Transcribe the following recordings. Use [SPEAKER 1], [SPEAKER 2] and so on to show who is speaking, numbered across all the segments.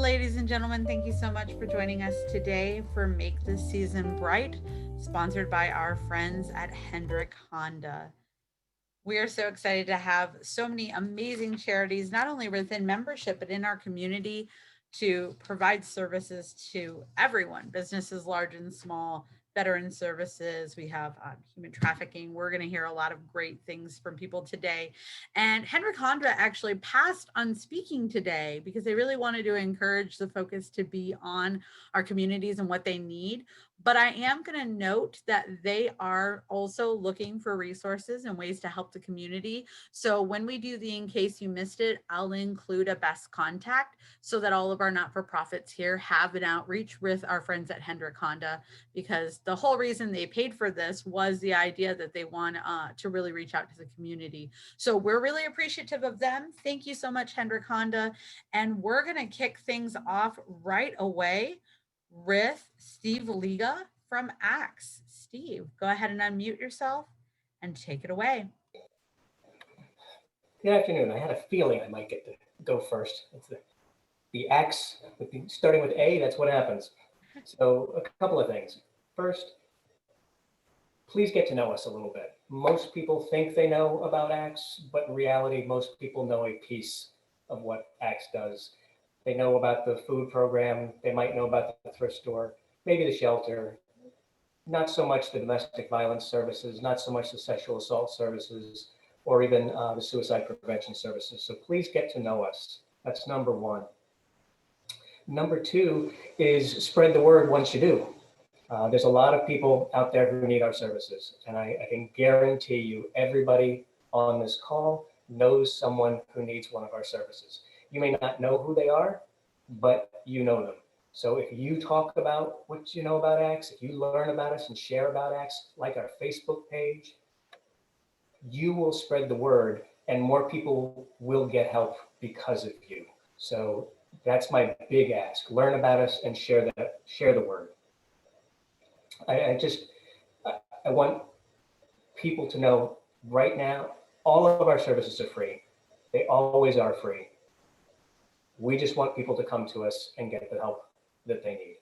[SPEAKER 1] Ladies and gentlemen, thank you so much for joining us today for Make This Season Bright, sponsored by our friends at Hendrick Honda. We are so excited to have so many amazing charities, not only within membership, but in our community to provide services to everyone, businesses large and small, veteran services. We have human trafficking. We're going to hear a lot of great things from people today. And Hendrick Honda actually passed on speaking today because they really wanted to encourage the focus to be on our communities and what they need. But I am going to note that they are also looking for resources and ways to help the community. So when we do the In Case You Missed It, I'll include a best contact so that all of our not-for-profits here have an outreach with our friends at Hendrick Honda, because the whole reason they paid for this was the idea that they want to really reach out to the community. So we're really appreciative of them. Thank you so much, Hendrick Honda. And we're going to kick things off right away with Steve Liga from Axe. Steve, go ahead and unmute yourself and take it away.
[SPEAKER 2] Good afternoon. I had a feeling I might get to go first. It's the Axe, starting with A, that's what happens. So a couple of things. First, please get to know us a little bit. Most people think they know about Axe, but in reality, most people know a piece of what Axe does. They know about the food program. They might know about the thrift store, maybe the shelter, not so much the domestic violence services, not so much the sexual assault services, or even the suicide prevention services. So please get to know us. That's number one. Number two is spread the word once you do. There's a lot of people out there who need our services. And I can guarantee you everybody on this call knows someone who needs one of our services. You may not know who they are, but you know them. So if you talk about what you know about Axe, if you learn about us and share about Axe, like our Facebook page, you will spread the word and more people will get help because of you. So that's my big ask. Learn about us and share the word. I want people to know right now, all of our services are free. They always are free. We just want people to come to us and get the help that they need.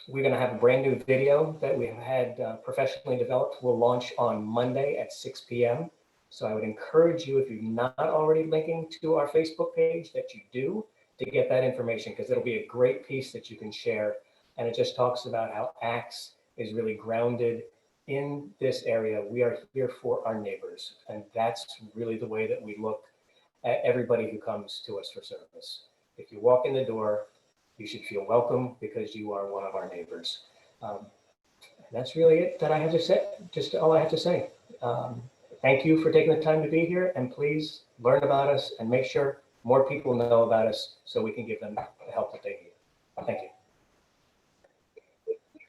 [SPEAKER 2] We're going to have a brand new video that we have had professionally developed. We'll launch on Monday at 6 p.m. So I would encourage you, if you're not already linking to our Facebook page, that you do, to get that information, because it'll be a great piece that you can share. And it just talks about how Axe is really grounded in this area. We are here for our neighbors. And that's really the way that we look at everybody who comes to us for service. If you walk in the door, you should feel welcome because you are one of our neighbors. And that's really it that I have to say, just all I have to say. Thank you for taking the time to be here, and please learn about us and make sure more people know about us so we can give them the help that they need. Thank you.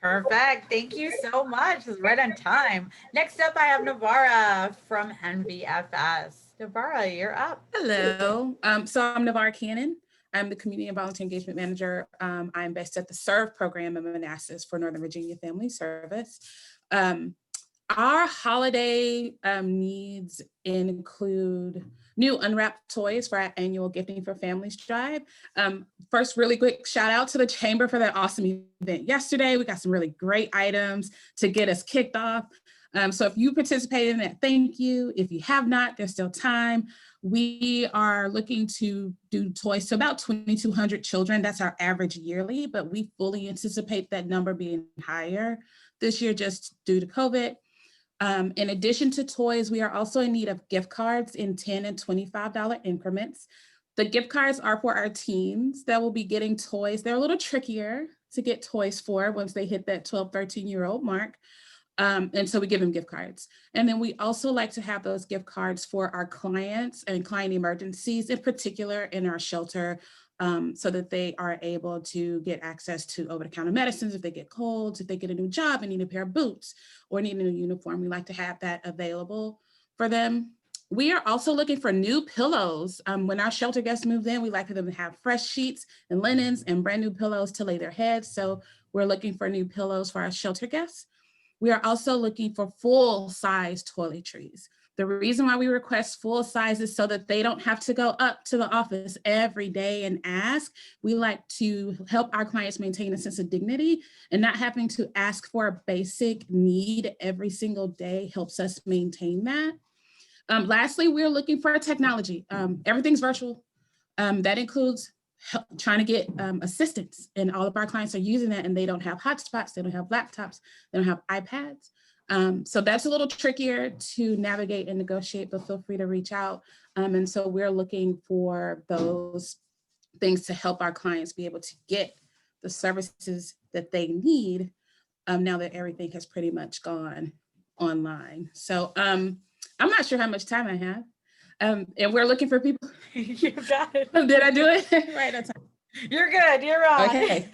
[SPEAKER 1] Perfect. Thank you so much. It's right on time. Next up, I have Navara from NVFS. Navara, you're up.
[SPEAKER 3] Hello. So I'm Navara Cannon. I'm the Community and Volunteer Engagement Manager. I'm based at the SERVE program in Manassas for Northern Virginia Family Service. Our holiday needs include new unwrapped toys for our annual Gifting for Families drive. First, really quick shout out to the Chamber for that awesome event yesterday. We got some really great items to get us kicked off. So if you participated in that, thank you. If you have not, there's still time. We are looking to do toys to about 2,200 children. That's our average yearly, but we fully anticipate that number being higher this year just due to COVID. In addition to toys, we are also in need of gift cards in $10 and $25 increments. The gift cards are for our teens that will be getting toys. They're a little trickier to get toys for once they hit that 12, 13-year-old mark. And so we give them gift cards. And then we also like to have those gift cards for our clients and client emergencies, in particular in our shelter, so that they are able to get access to over-the-counter medicines if they get colds, if they get a new job and need a pair of boots or need a new uniform. We like to have that available for them. We are also looking for new pillows. When our shelter guests move in, we like for them to have fresh sheets and linens and brand new pillows to lay their heads. So we're looking for new pillows for our shelter guests. We are also looking for full-size toiletries. The reason why we request full size is so that they don't have to go up to the office every day and ask. We like to help our clients maintain a sense of dignity, and not having to ask for a basic need every single day helps us maintain that. Lastly, we're looking for technology. Everything's virtual. That includes trying to get assistance, and all of our clients are using that, and they don't have hotspots, they don't have laptops, they don't have iPads. So that's a little trickier to navigate and negotiate, but feel free to reach out. And so we're looking for those things to help our clients be able to get the services that they need now that everything has pretty much gone online. So I'm not sure how much time I have. And we're looking for people.
[SPEAKER 1] You got it.
[SPEAKER 3] Did I do it? Right on time.
[SPEAKER 1] You're good. You're on.
[SPEAKER 3] Okay.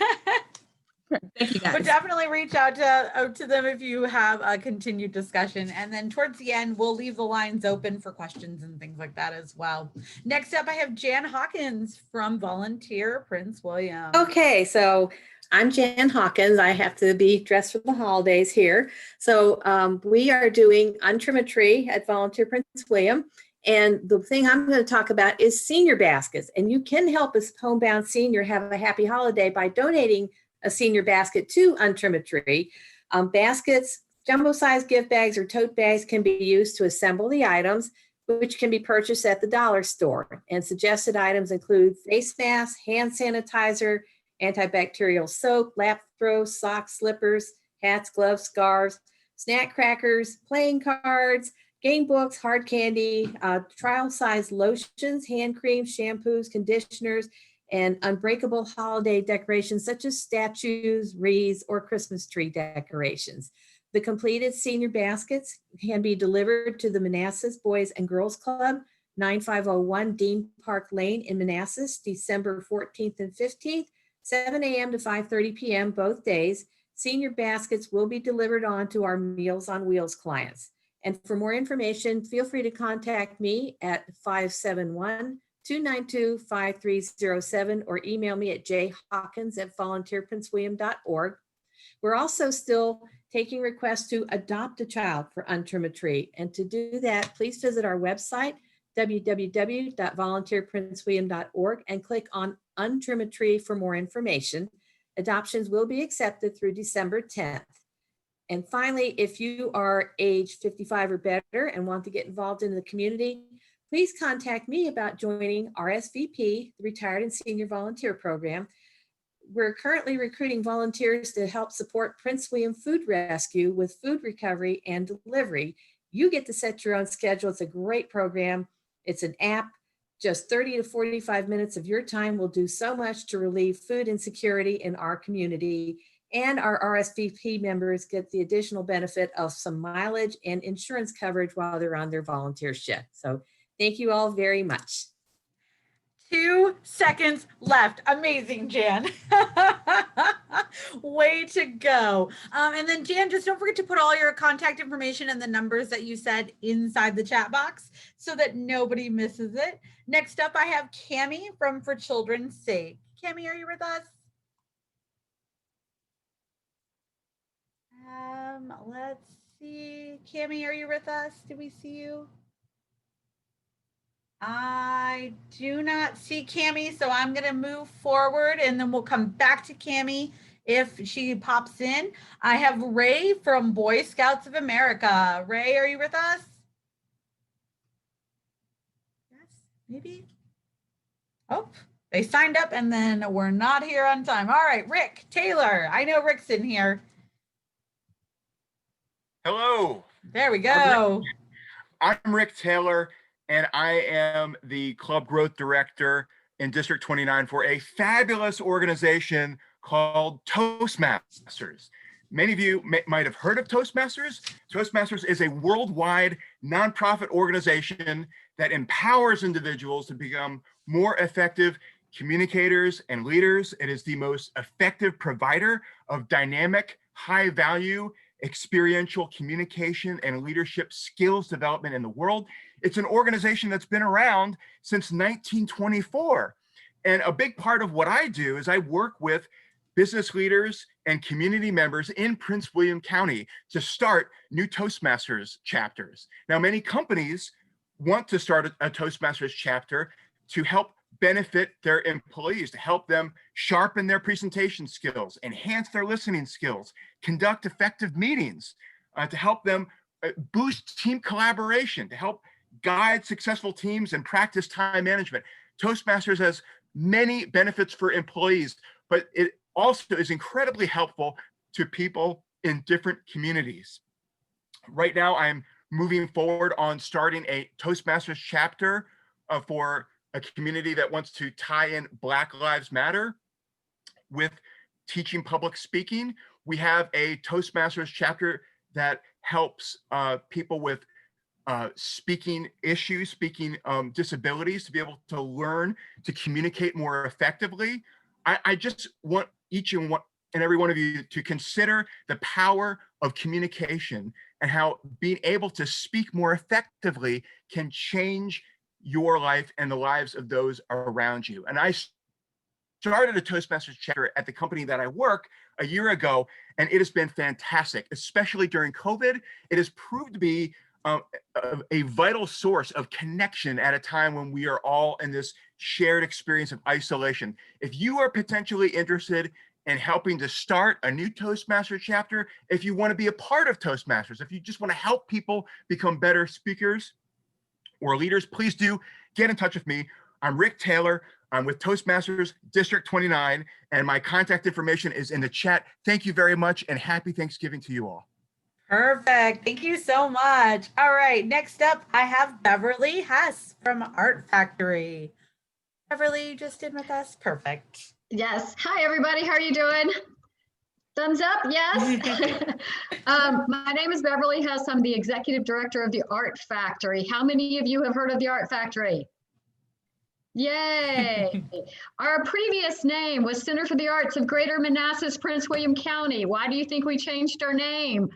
[SPEAKER 3] Thank you, guys.
[SPEAKER 1] But definitely reach out to them if you have a continued discussion. And then towards the end, we'll leave the lines open for questions and things like that as well. Next up, I have Jan Hawkins from Volunteer Prince William.
[SPEAKER 4] Okay, so I'm Jan Hawkins. I have to be dressed for the holidays here. So we are doing Untrim a Tree at Volunteer Prince William. And the thing I'm going to talk about is senior baskets. And you can help a homebound senior have a happy holiday by donating a senior basket to Untrim a Tree. Baskets, jumbo-sized gift bags or tote bags can be used to assemble the items, which can be purchased at the dollar store. And suggested items include face masks, hand sanitizer, antibacterial soap, lap throws, socks, slippers, hats, gloves, scarves, snack crackers, playing cards, game books, hard candy, trial-size lotions, hand creams, shampoos, conditioners, and unbreakable holiday decorations such as statues, wreaths, or Christmas tree decorations. The completed senior baskets can be delivered to the Manassas Boys and Girls Club, 9501 Dean Park Lane in Manassas, December 14th and 15th, 7 a.m. to 5:30 p.m. both days. Senior baskets will be delivered on to our Meals on Wheels clients. And for more information, feel free to contact me at 571-292-5307 or email me at jhawkins@volunteerprincewilliam.org. We're also still taking requests to adopt a child for Untrim a Tree. And to do that, please visit our website, www.volunteerprincewilliam.org, and click on Untrim a Tree for more information. Adoptions will be accepted through December 10th. And finally, if you are age 55 or better and want to get involved in the community, please contact me about joining RSVP, the Retired and Senior Volunteer Program. We're currently recruiting volunteers to help support Prince William Food Rescue with food recovery and delivery. You get to set your own schedule. It's a great program. It's an app. Just 30 to 45 minutes of your time will do so much to relieve food insecurity in our community. And our RSVP members get the additional benefit of some mileage and insurance coverage while they're on their volunteer shift. So thank you all very much.
[SPEAKER 1] 2 seconds left. Amazing, Jan. Way to go. And then Jan, just don't forget to put all your contact information and the numbers that you said inside the chat box so that nobody misses it. Next up, I have Cami from For Children's Sake. Cami, are you with us? Let's see. Cami, are you with us? Do we see you? I do not see Cami, so I'm going to move forward and then we'll come back to Cami if she pops in. I have Ray from Boy Scouts of America. Ray, are you with us? Yes, maybe. Oh, they signed up and then we're not here on time. All right, Rick Taylor. I know Rick's in here.
[SPEAKER 5] Hello.
[SPEAKER 1] There we go.
[SPEAKER 5] I'm Rick Taylor, and I am the Club Growth Director in District 29 for a fabulous organization called Toastmasters. Many of you might have heard of Toastmasters. Toastmasters is a worldwide nonprofit organization that empowers individuals to become more effective communicators and leaders. It is the most effective provider of dynamic, high-value, experiential communication and leadership skills development in the world. It's an organization that's been around since 1924. And a big part of what I do is I work with business leaders and community members in Prince William County to start new Toastmasters chapters. Now, many companies want to start a Toastmasters chapter to help benefit their employees, to help them sharpen their presentation skills, enhance their listening skills, conduct effective meetings, to help them boost team collaboration, to help guide successful teams and practice time management. Toastmasters has many benefits for employees, but it also is incredibly helpful to people in different communities. Right now, I'm moving forward on starting a Toastmasters chapter for a community that wants to tie in Black Lives Matter with teaching public speaking. We have a Toastmasters chapter that helps people with speaking issues, speaking disabilities, to be able to learn to communicate more effectively. I just want each and every one of you to consider the power of communication and how being able to speak more effectively can change your life and the lives of those around you. And I started a Toastmasters chapter at the company that I work a year ago, and it has been fantastic, especially during COVID. It has proved to be a vital source of connection at a time when we are all in this shared experience of isolation. If you are potentially interested in helping to start a new Toastmasters chapter, if you want to be a part of Toastmasters, if you just want to help people become better speakers or leaders, please do get in touch with me. I'm Rick Taylor. I'm with Toastmasters District 29, and my contact information is in the chat. Thank you very much, and happy Thanksgiving to you all.
[SPEAKER 1] Perfect. Thank you so much. All right. Next up, I have Beverly Hess from Art Factory. Beverly, you just in with us? Perfect.
[SPEAKER 6] Yes. Hi, everybody. How are you doing? Thumbs up? Yes. My name is Beverly Hess. I'm the executive director of the Art Factory. How many of you have heard of the Art Factory? Yay. Our previous name was Center for the Arts of Greater Manassas, Prince William County. Why do you think we changed our name?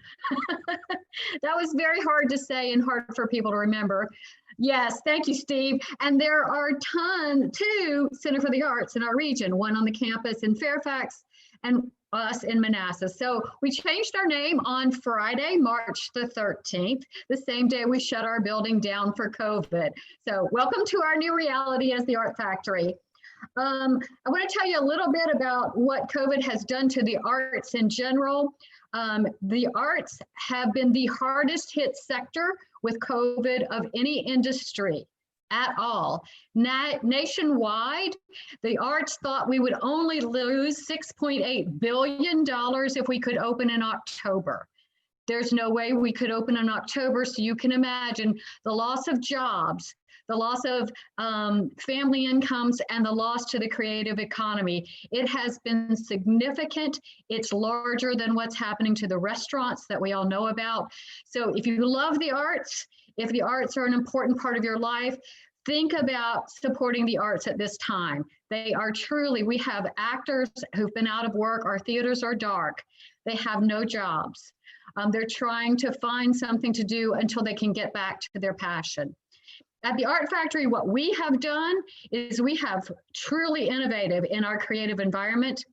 [SPEAKER 6] That was very hard to say and hard for people to remember. Yes, thank you, Steve. And there are two Center for the Arts in our region, one on the campus in Fairfax and us in Manassas. So we changed our name on Friday, March the 13th, the same day we shut our building down for COVID. So welcome to our new reality as the Art Factory. I want to tell you a little bit about what COVID has done to the arts in general. The arts have been the hardest hit sector with COVID of any industry at all. Nationwide, the arts thought we would only lose $6.8 billion if we could open in October. There's no way we could open in October, so you can imagine the loss of jobs, the loss of family incomes, and the loss to the creative economy. It has been significant. It's larger than what's happening to the restaurants that we all know about. So if you love the arts, if the arts are an important part of your life, think about supporting the arts at this time. They are truly, we have actors who've been out of work. Our theaters are dark. They have no jobs. They're trying to find something to do until they can get back to their passion. At the Art Factory, what we have done is we have truly innovative in our creative environment.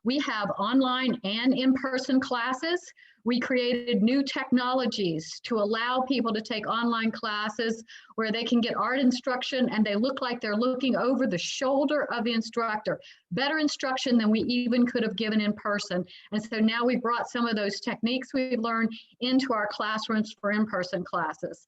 [SPEAKER 6] We have online and in-person classes. We created new technologies to allow people to take online classes where they can get art instruction and they look like they're looking over the shoulder of the instructor. Better instruction than we even could have given in person. And so now we brought some of those techniques we've learned into our classrooms for in-person classes.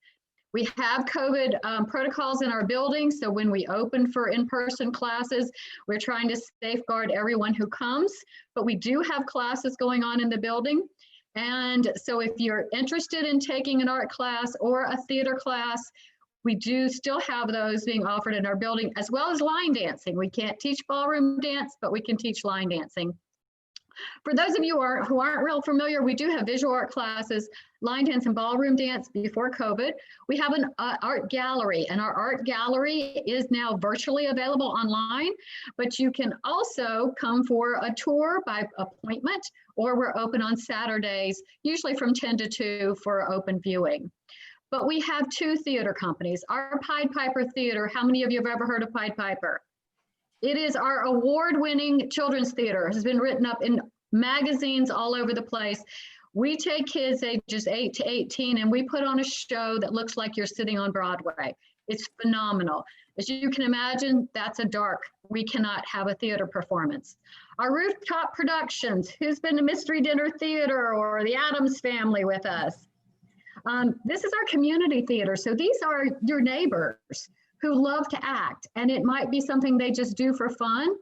[SPEAKER 6] We have COVID protocols in our building, so when we open for in-person classes, we're trying to safeguard everyone who comes, but we do have classes going on in the building. And so if you're interested in taking an art class or a theater class, we do still have those being offered in our building, as well as line dancing. We can't teach ballroom dance, but we can teach line dancing. For those of you who aren't real familiar, we do have visual art classes, line dance and ballroom dance before COVID. We have an art gallery, and our art gallery is now virtually available online, but you can also come for a tour by appointment, or we're open on Saturdays, usually from 10 to 2 for open viewing. But we have two theater companies. Our Pied Piper Theater, how many of you have ever heard of Pied Piper? It is our award-winning children's theater. It has been written up in magazines all over the place. We take kids ages 8 to 18 and we put on a show that looks like you're sitting on Broadway. It's phenomenal. As you can imagine, that's a dark. We cannot have a theater performance. Our rooftop productions, who's been to Mystery Dinner Theater or the Addams Family with us? This is our community theater. So these are your neighbors who love to act, and it might be something they just do for fun.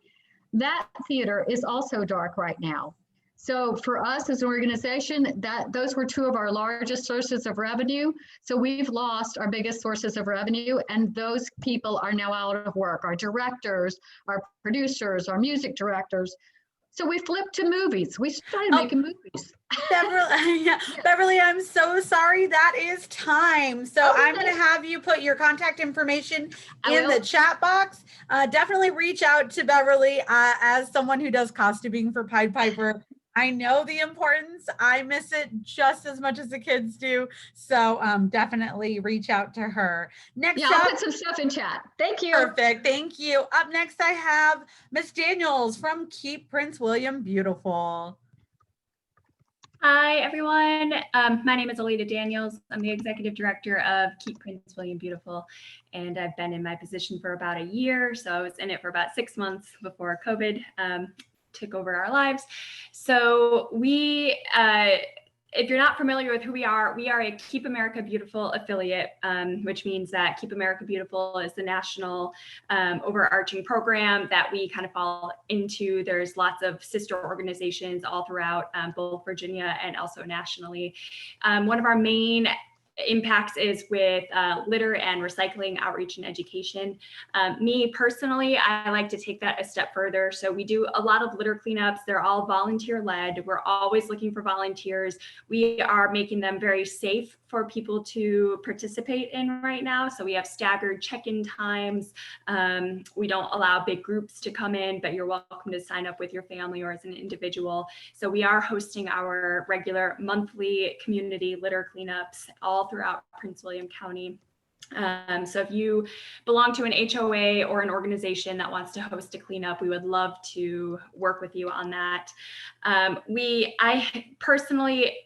[SPEAKER 6] That theater is also dark right now. So for us as an organization, those were two of our largest sources of revenue. So we've lost our biggest sources of revenue, and those people are now out of work. Our directors, our producers, our music directors. So we flipped to movies. We started making movies.
[SPEAKER 1] Beverly, yeah. Beverly, I'm so sorry. That is time. So I'm going to have you put your contact information in the chat box. Definitely reach out to Beverly as someone who does costuming for Pied Piper. I know the importance. I miss it just as much as the kids do. So definitely reach out to her. Next
[SPEAKER 6] I'll put some stuff in chat. Thank you.
[SPEAKER 1] Perfect. Thank you. Up next, I have Miss Daniels from Keep Prince William Beautiful.
[SPEAKER 7] Hi, everyone. My name is Alita Daniels. I'm the executive director of Keep Prince William Beautiful, and I've been in my position for about a year. So I was in it for about 6 months before COVID took over our lives. So we, if you're not familiar with who we are a Keep America Beautiful affiliate, which means that Keep America Beautiful is the national overarching program that we kind of fall into. There's lots of sister organizations all throughout both Virginia and also nationally. One of our main impacts is with litter and recycling outreach and education. Me personally, I like to take that a step further. So we do a lot of litter cleanups. They're all volunteer led. We're always looking for volunteers. We are making them very safe for people to participate in right now. So we have staggered check-in times. We don't allow big groups to come in, but you're welcome to sign up with your family or as an individual. So we are hosting our regular monthly community litter cleanups all throughout Prince William County. So if you belong to an HOA or an organization that wants to host a cleanup, we would love to work with you on that. I personally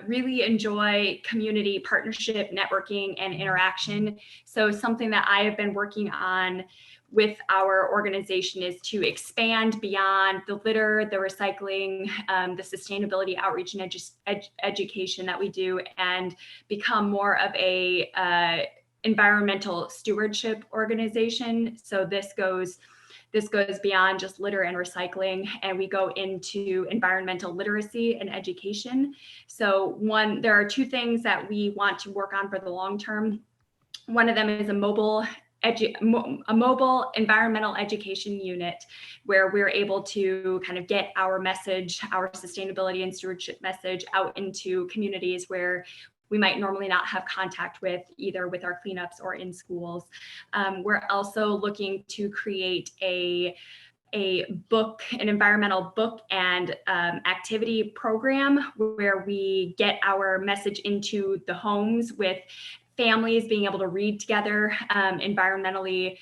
[SPEAKER 7] really enjoy community partnership, networking, and interaction. So something that I have been working on with our organization is to expand beyond the litter, the recycling, the sustainability outreach and education that we do, and become more of a environmental stewardship organization. So this goes beyond just litter and recycling, and we go into environmental literacy and education. So there are two things that we want to work on for the long term. One of them is a mobile environmental education unit where we're able to kind of get our message, our sustainability and stewardship message out into communities where we might normally not have contact with, either with our cleanups or in schools. We're also looking to create an environmental book and activity program where we get our message into the homes with families being able to read together environmentally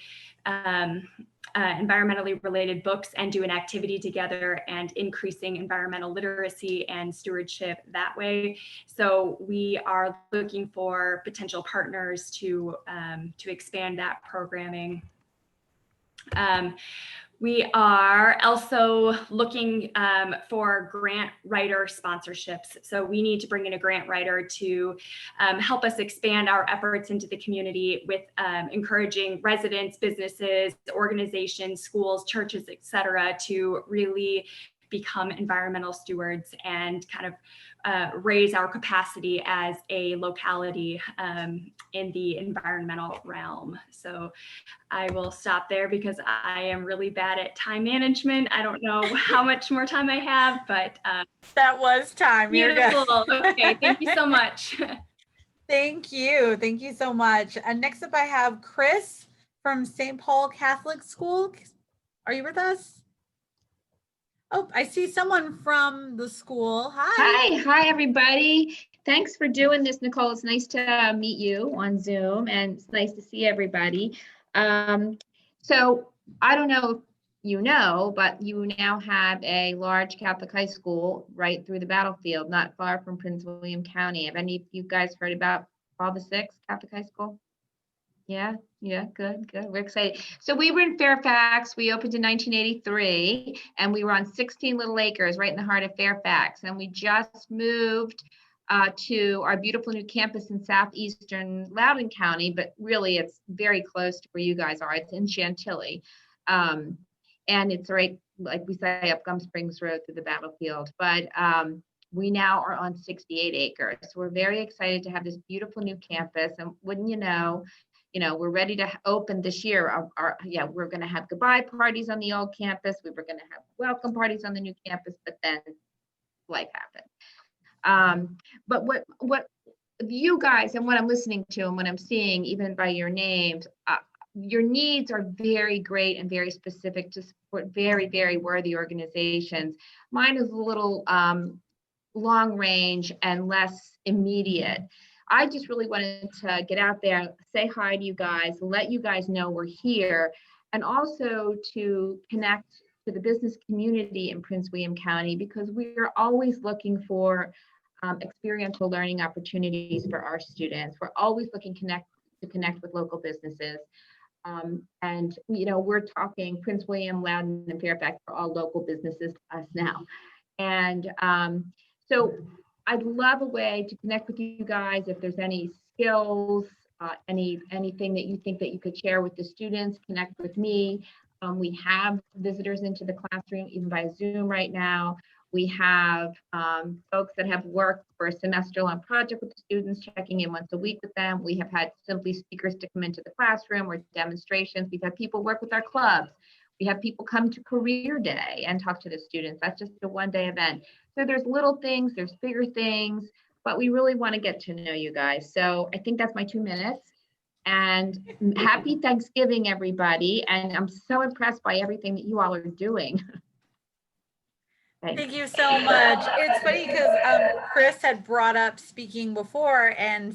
[SPEAKER 7] related books and do an activity together, and increasing environmental literacy and stewardship that way. So we are looking for potential partners to expand that programming. We are also looking for grant writer sponsorships. So we need to bring in a grant writer to help us expand our efforts into the community with encouraging residents, businesses, organizations, schools, churches, et cetera, to really become environmental stewards and kind of raise our capacity as a locality in the environmental realm. So I will stop there because I am really bad at time management. I don't know how much more time I have, but
[SPEAKER 1] that was time.
[SPEAKER 7] Beautiful. Okay, thank you so much.
[SPEAKER 1] Thank you. Thank you so much. And next up I have Chris from St. Paul Catholic School. Are you with us? Oh, I see someone from the school. Hi.
[SPEAKER 8] Hi, everybody. Thanks for doing this, Nicole. It's nice to meet you on Zoom, and it's nice to see everybody. So I don't know if you know, but you now have a large Catholic high school right through the battlefield, not far from Prince William County. Have any of you guys heard about Paul VI Catholic High School? Yeah, good. We're excited. So we were in Fairfax. We opened in 1983, and we were on 16 little acres right in the heart of Fairfax. And we just moved to our beautiful new campus in southeastern Loudoun County, but really it's very close to where you guys are. It's in Chantilly. And it's right, like we say, up Gum Springs Road through the battlefield. But we now are on 68 acres. So we're very excited to have this beautiful new campus. And wouldn't you know, we're ready to open this year. We're going to have goodbye parties on the old campus. We were going to have welcome parties on the new campus, but then life happened. But what you guys and what I'm listening to and what I'm seeing, even by your names, your needs are very great and very specific to support very, very worthy organizations. Mine is a little long range and less immediate. I just really wanted to get out there, say hi to you guys, let you guys know we're here, and also to connect to the business community in Prince William County, because we're always looking for experiential learning opportunities for our students. We're always looking to connect with local businesses. And we're talking Prince William, Loudoun, and Fairfax are all local businesses to us now. And so I'd love a way to connect with you guys. If there's any skills, anything that you think that you could share with the students, connect with me. We have visitors into the classroom, even by Zoom right now. We have folks that have worked for a semester-long project with the students, checking in once a week with them. We have had simply speakers to come into the classroom or demonstrations. We've had people work with our clubs. We have people come to Career Day and talk to the students. That's just a one-day event. So there's little things, there's bigger things, but we really want to get to know you guys. So I think that's my 2 minutes. And happy Thanksgiving, everybody. And I'm so impressed by everything that you all are doing.
[SPEAKER 1] Thank you so much. It's funny because Chris had brought up speaking before, and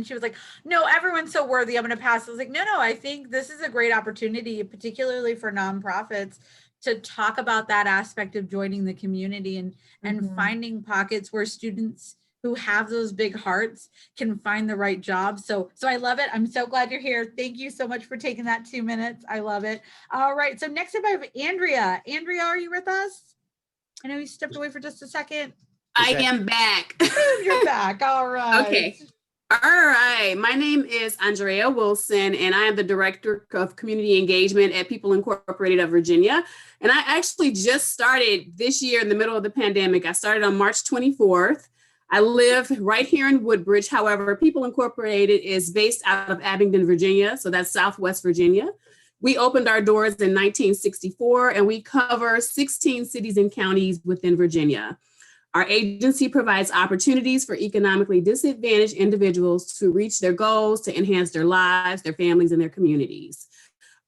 [SPEAKER 1] she was like, "No, everyone's so worthy. I'm going to pass." I was like, "No, I think this is a great opportunity, particularly for nonprofits, to talk about that aspect of joining the community and finding pockets where students who have those big hearts can find the right job." So I love it. I'm so glad you're here. Thank you so much for taking that 2 minutes. I love it. All right. So next up, I have Andrea. Andrea, are you with us? I know you stepped away for just a second.
[SPEAKER 9] I am back.
[SPEAKER 1] You're back. All right.
[SPEAKER 9] Okay. All right. My name is Andrea Wilson, and I am the Director of Community Engagement at People Incorporated of Virginia. And I actually just started this year in the middle of the pandemic. I started on March 24th. I live right here in Woodbridge. However, People Incorporated is based out of Abingdon, Virginia. So that's Southwest Virginia. We opened our doors in 1964, and we cover 16 cities and counties within Virginia. Our agency provides opportunities for economically disadvantaged individuals to reach their goals, to enhance their lives, their families, and their communities.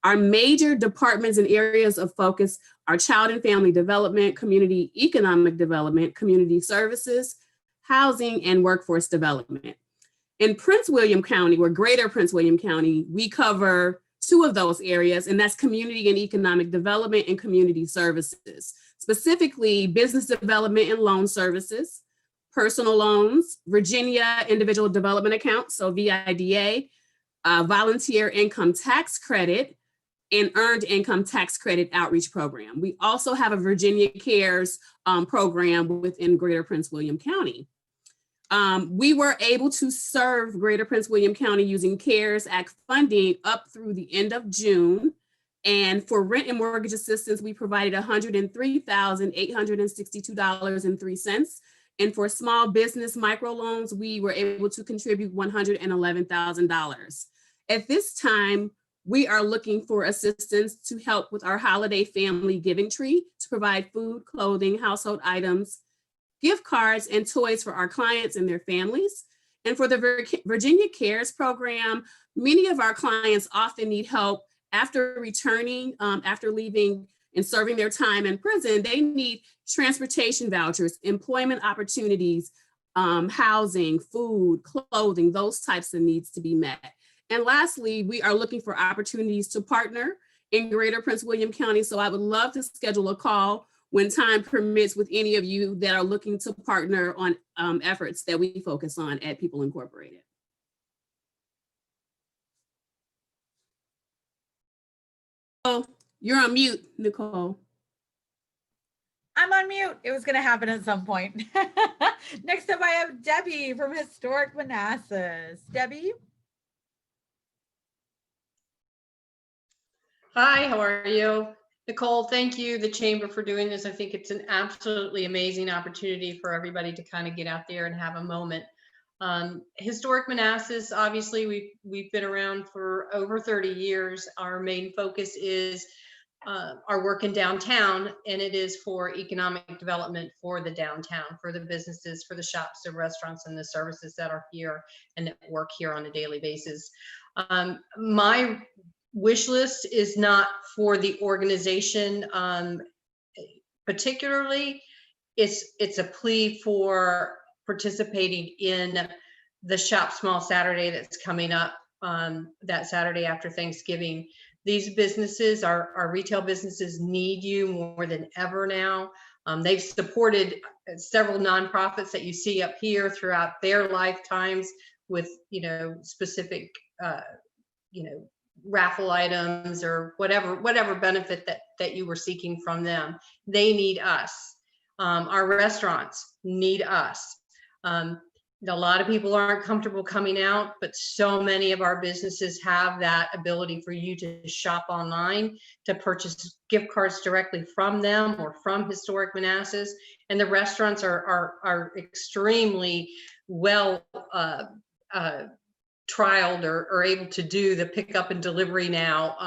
[SPEAKER 9] Our major departments and areas of focus are child and family development, community economic development, community services, housing, and workforce development. In Prince William County, or Greater Prince William County, we cover 2 of those areas, and that's community and economic development and community services, specifically business development and loan services, personal loans, Virginia individual development accounts, so VIDA, volunteer income tax credit, and earned income tax credit outreach program. We also have a Virginia Cares program within Greater Prince William County. We were able to serve Greater Prince William County using CARES Act funding up through the end of June. And for rent and mortgage assistance, we provided $103,862.03. And for small business microloans, we were able to contribute $111,000. At this time, we are looking for assistance to help with our holiday family giving tree to provide food, clothing, household items, gift cards, and toys for our clients and their families. And for the Virginia Cares program, many of our clients often need help after returning, after leaving and serving their time in prison. They need transportation vouchers, employment opportunities, housing, food, clothing, those types of needs to be met. And lastly, we are looking for opportunities to partner in Greater Prince William County. So I would love to schedule a call when time permits with any of you that are looking to partner on efforts that we focus on at People Incorporated. Oh, you're on mute, Nicole.
[SPEAKER 1] I'm on mute. It was going to happen at some point. Next up, I have Debbie from Historic Manassas. Debbie?
[SPEAKER 10] Hi, how are you? Nicole, thank you, the Chamber, for doing this. I think it's an absolutely amazing opportunity for everybody to kind of get out there and have a moment. Historic Manassas, obviously, we've been around for over 30 years. Our main focus is our work in downtown, and it is for economic development for the downtown, for the businesses, for the shops, the restaurants, and the services that are here and that work here on a daily basis. My wish list is not for the organization particularly. It's a plea for participating in the Shop Small Saturday that's coming up that Saturday after Thanksgiving. These businesses, our retail businesses, need you more than ever now. They've supported several nonprofits that you see up here throughout their lifetimes with, specific, raffle items or whatever benefit that you were seeking from them. They need us. Our restaurants need us. A lot of people aren't comfortable coming out, but so many of our businesses have that ability for you to shop online, to purchase gift cards directly from them or from Historic Manassas. And the restaurants are extremely well trialed or able to do the pickup and delivery now.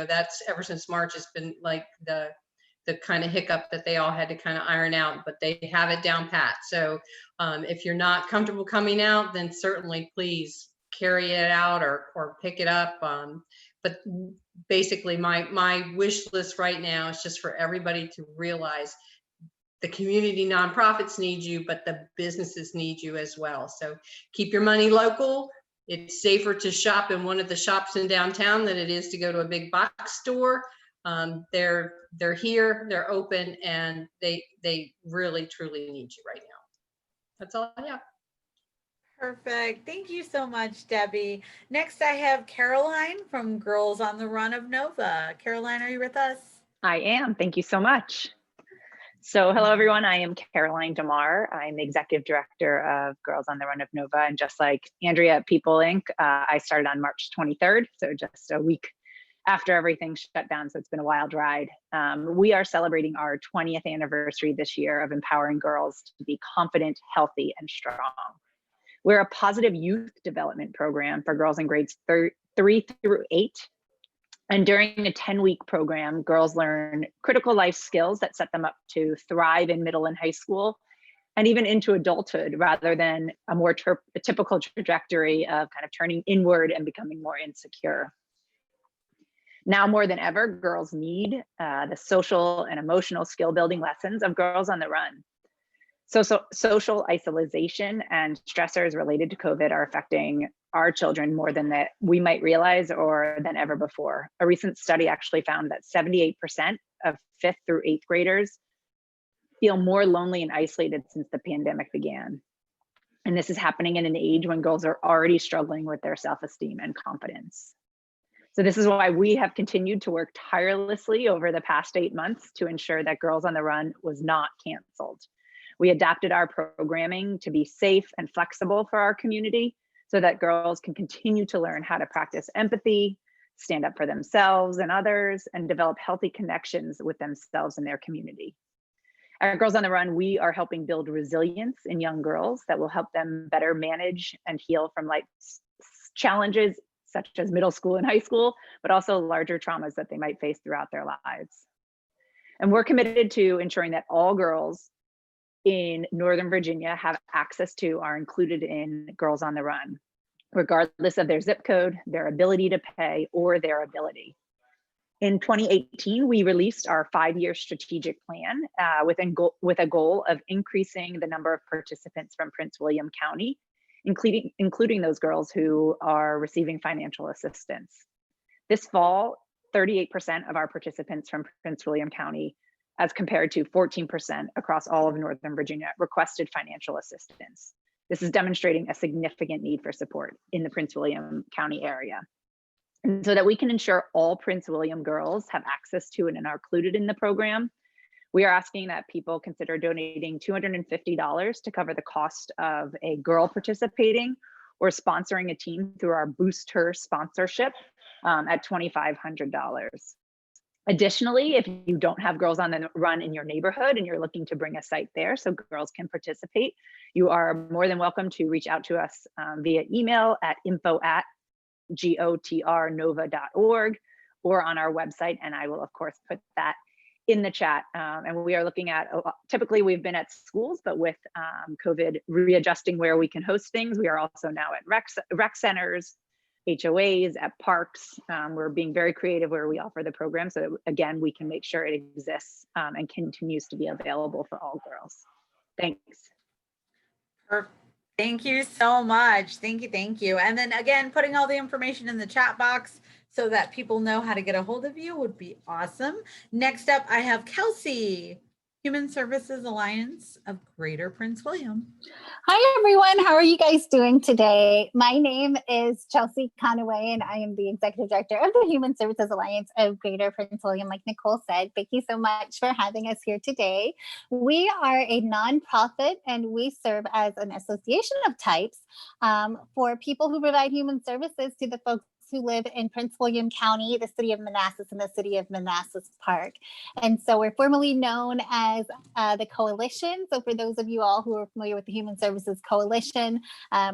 [SPEAKER 10] That's ever since March has been like the kind of hiccup that they all had to kind of iron out, but they have it down pat. So if you're not comfortable coming out, then certainly please carry it out or pick it up. But basically my wish list right now is just for everybody to realize the community nonprofits need you, but the businesses need you as well. So keep your money local. It's safer to shop in one of the shops in downtown than it is to go to a big box store. They're here, they're open, and they really truly need you right now. That's all I have.
[SPEAKER 1] Perfect. Thank you so much, Debbie. Next, I have Caroline from Girls on the Run of Nova. Caroline, are you with us?
[SPEAKER 11] I am. Thank you so much. So hello, everyone. I am Caroline DeMar. I'm the Executive Director of Girls on the Run of Nova. And just like Andrea at People Inc., I started on March 23rd, so just a week after everything shut down. So it's been a wild ride. We are celebrating our 20th anniversary this year of empowering girls to be confident, healthy, and strong. We're a positive youth development program for girls in grades 3 through 8. And during a 10-week program, girls learn critical life skills that set them up to thrive in middle and high school and even into adulthood, rather than a more typical trajectory of kind of turning inward and becoming more insecure. Now more than ever, girls need the social and emotional skill building lessons of Girls on the Run. So social isolation and stressors related to COVID are affecting our children more than that we might realize or than ever before. A recent study actually found that 78% of 5th through 8th graders feel more lonely and isolated since the pandemic began. And this is happening in an age when girls are already struggling with their self-esteem and confidence. So this is why we have continued to work tirelessly over the past 8 months to ensure that Girls on the Run was not canceled. We adapted our programming to be safe and flexible for our community so that girls can continue to learn how to practice empathy, stand up for themselves and others, and develop healthy connections with themselves and their community. At Girls on the Run, we are helping build resilience in young girls that will help them better manage and heal from life's challenges, such as middle school and high school, but also larger traumas that they might face throughout their lives. And we're committed to ensuring that all girls in Northern Virginia have access to, are included in Girls on the Run, regardless of their zip code, their ability to pay, or their ability. In 2018, we released our 5-year strategic plan with a goal of increasing the number of participants from Prince William County, including those girls who are receiving financial assistance. This fall, 38% of our participants from Prince William County, as compared to 14% across all of Northern Virginia, requested financial assistance. This is demonstrating a significant need for support in the Prince William County area. And so that we can ensure all Prince William girls have access to and are included in the program, we are asking that people consider donating $250 to cover the cost of a girl participating or sponsoring a team through our Boost Her sponsorship at $2,500. Additionally, if you don't have Girls on the Run in your neighborhood and you're looking to bring a site there so girls can participate, you are more than welcome to reach out to us via email at info@gotrnova.org or on our website, and I will of course put that in the chat. And we are looking at, typically we've been at schools, but with COVID readjusting where we can host things, we are also now at rec centers, HOAs, at parks. We're being very creative where we offer the program so that, again, we can make sure it exists and continues to be available for all girls. Thanks.
[SPEAKER 1] Perfect. Thank you so much. Thank you. Thank you. And then again, putting all the information in the chat box so that people know how to get a hold of you would be awesome. Next up, I have Kelsey, Human Services Alliance of Greater Prince William.
[SPEAKER 12] Hi, everyone. How are you guys doing today? My name is Chelsea Conaway, and I am the Executive Director of the Human Services Alliance of Greater Prince William. Like Nicole said, thank you so much for having us here today. We are a nonprofit, and we serve as an association of types for people who provide human services to the folks who live in Prince William County, the city of Manassas, and the city of Manassas Park. And so we're formally known as the Coalition. So for those of you all who are familiar with the Human Services Coalition,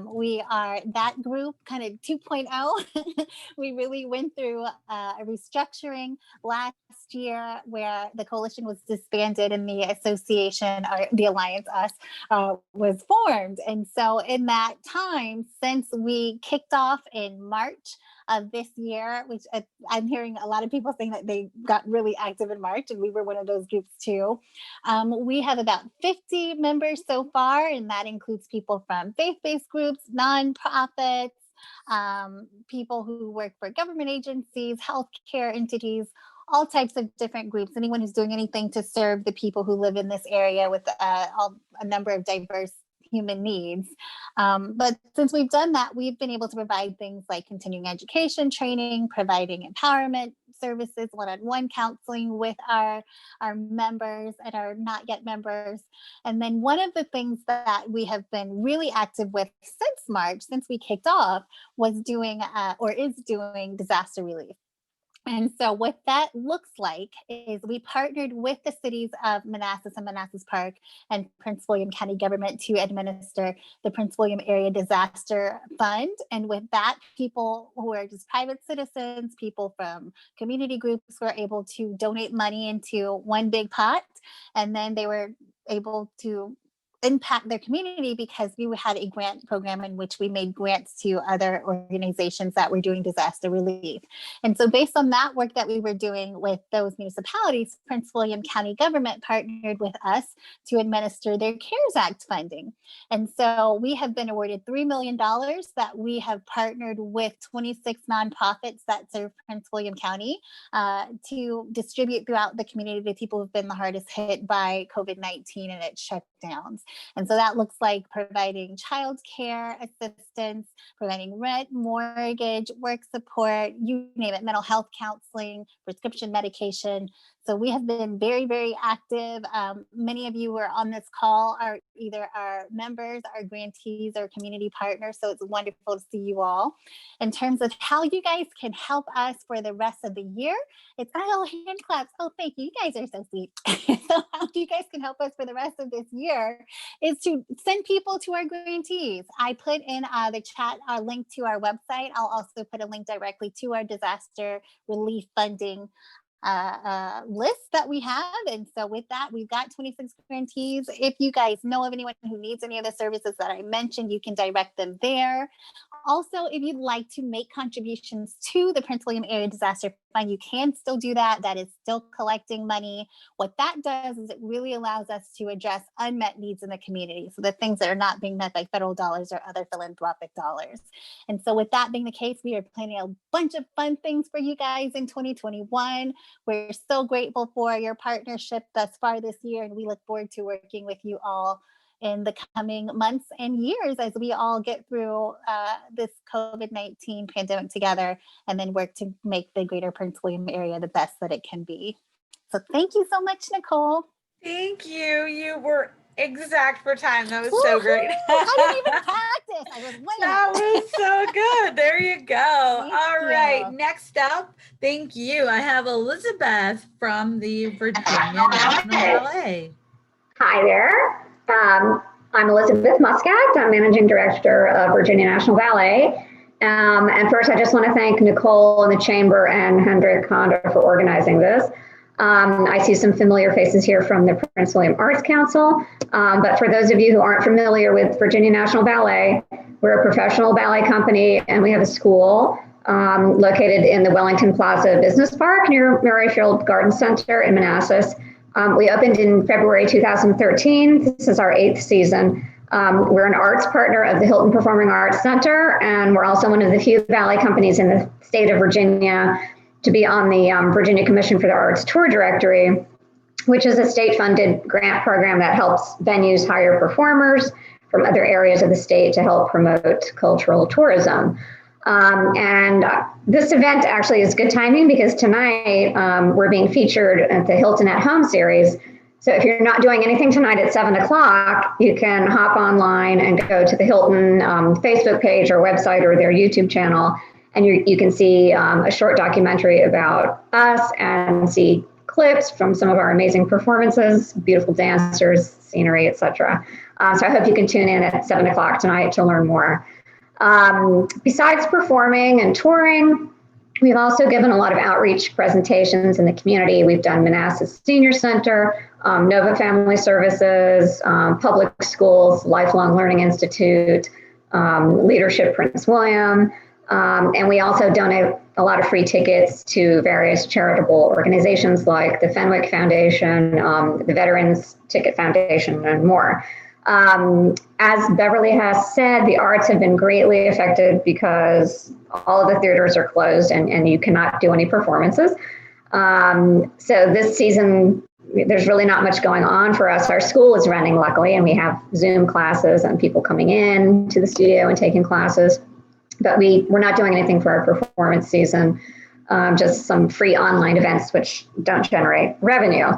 [SPEAKER 12] we are that group, kind of 2.0. We really went through a restructuring last year where the Coalition was disbanded and the association, or the Alliance, us, was formed. And so in that time, since we kicked off in March of this year, which I'm hearing a lot of people saying that they got really active in March, and we were one of those groups too. We have about 50 members so far, and that includes people from faith-based groups, nonprofits, people who work for government agencies, healthcare entities, all types of different groups, anyone who's doing anything to serve the people who live in this area with a number of diverse human needs. But since we've done that, we've been able to provide things like continuing education, training, providing empowerment services, one-on-one counseling with our members and our not yet members. And then one of the things that we have been really active with since March, since we kicked off, was doing or is doing disaster relief. And so what that looks like is we partnered with the cities of Manassas and Manassas Park and Prince William County government to administer the Prince William Area Disaster Fund. And with that, people who are just private citizens, people from community groups were able to donate money into one big pot. And then they were able to impact their community because we had a grant program in which we made grants to other organizations that were doing disaster relief. And so based on that work that we were doing with those municipalities, Prince William County government partnered with us to administer their CARES Act funding. And so we have been awarded $3 million that we have partnered with 26 nonprofits that serve Prince William County to distribute throughout the community to people who've been the hardest hit by COVID-19 and its shutdowns. And so that looks like providing child care assistance, providing rent, mortgage, work support, you name it, mental health counseling, prescription medication. So we have been very, very active. Many of you who are on this call are either our members, our grantees, or community partners. So it's wonderful to see you all. In terms of how you guys can help us for the rest of the year, it's all hand claps. Oh, thank you. You guys are so sweet. So how you guys can help us for the rest of this year is to send people to our grantees. I put in the chat a link to our website. I'll also put a link directly to our disaster relief funding list that we have. And so with that, we've got 26 grantees. If you guys know of anyone who needs any of the services that I mentioned, you can direct them there. Also, if you'd like to make contributions to the Prince William Area Disaster Fund, you can still do that. That is still collecting money. What that does is it really allows us to address unmet needs in the community. So the things that are not being met by federal dollars or other philanthropic dollars. And so with that being the case, we are planning a bunch of fun things for you guys in 2021. We're so grateful for your partnership thus far this year, and we look forward to working with you all in the coming months and years as we all get through this COVID-19 pandemic together and then work to make the greater Prince William area the best that it can be. So thank you so much, Nicole.
[SPEAKER 1] Thank you. You were exact for time. That was so great.
[SPEAKER 12] I didn't even practice. I was winging
[SPEAKER 1] That
[SPEAKER 12] it.
[SPEAKER 1] was so good. There you go. All
[SPEAKER 12] Thank
[SPEAKER 1] right.
[SPEAKER 12] you.
[SPEAKER 1] Next up, thank you. I have Elizabeth from the Virginia National Ballet.
[SPEAKER 13] Hi there. I'm Elizabeth Muscat. I'm Managing Director of Virginia National Ballet. And first, I just want to thank Nicole and the Chamber and Hendrik Honda for organizing this. I see some familiar faces here from the Prince William Arts Council. But for those of you who aren't familiar with Virginia National Ballet, we're a professional ballet company and we have a school located in the Wellington Plaza Business Park near Merrifield Garden Center in Manassas. We opened in February 2013. This is our 8th season. We're an arts partner of the Hilton Performing Arts Center, and we're also one of the few ballet companies in the state of Virginia to be on the Virginia Commission for the Arts Tour Directory, which is a state-funded grant program that helps venues hire performers from other areas of the state to help promote cultural tourism. And this event actually is good timing because tonight we're being featured at the Hilton at Home series. So if you're not doing anything tonight at 7 o'clock, you can hop online and go to the Hilton Facebook page or website or their YouTube channel, and you can see a short documentary about us and see clips from some of our amazing performances, beautiful dancers, scenery, etc. So I hope you can tune in at 7 o'clock tonight to learn more. Besides performing and touring, we've also given a lot of outreach presentations in the community. We've done Manassas Senior Center, Nova Family Services, public schools, Lifelong Learning Institute, Leadership Prince William, and we also donate a lot of free tickets to various charitable organizations like the Fenwick Foundation, the Veterans Ticket Foundation, and more. As Beverly has said, the arts have been greatly affected because all of the theaters are closed and you cannot do any performances. So this season, there's really not much going on for us. Our school is running, luckily, and we have Zoom classes and people coming in to the studio and taking classes. But we're not doing anything for our performance season, just some free online events which don't generate revenue.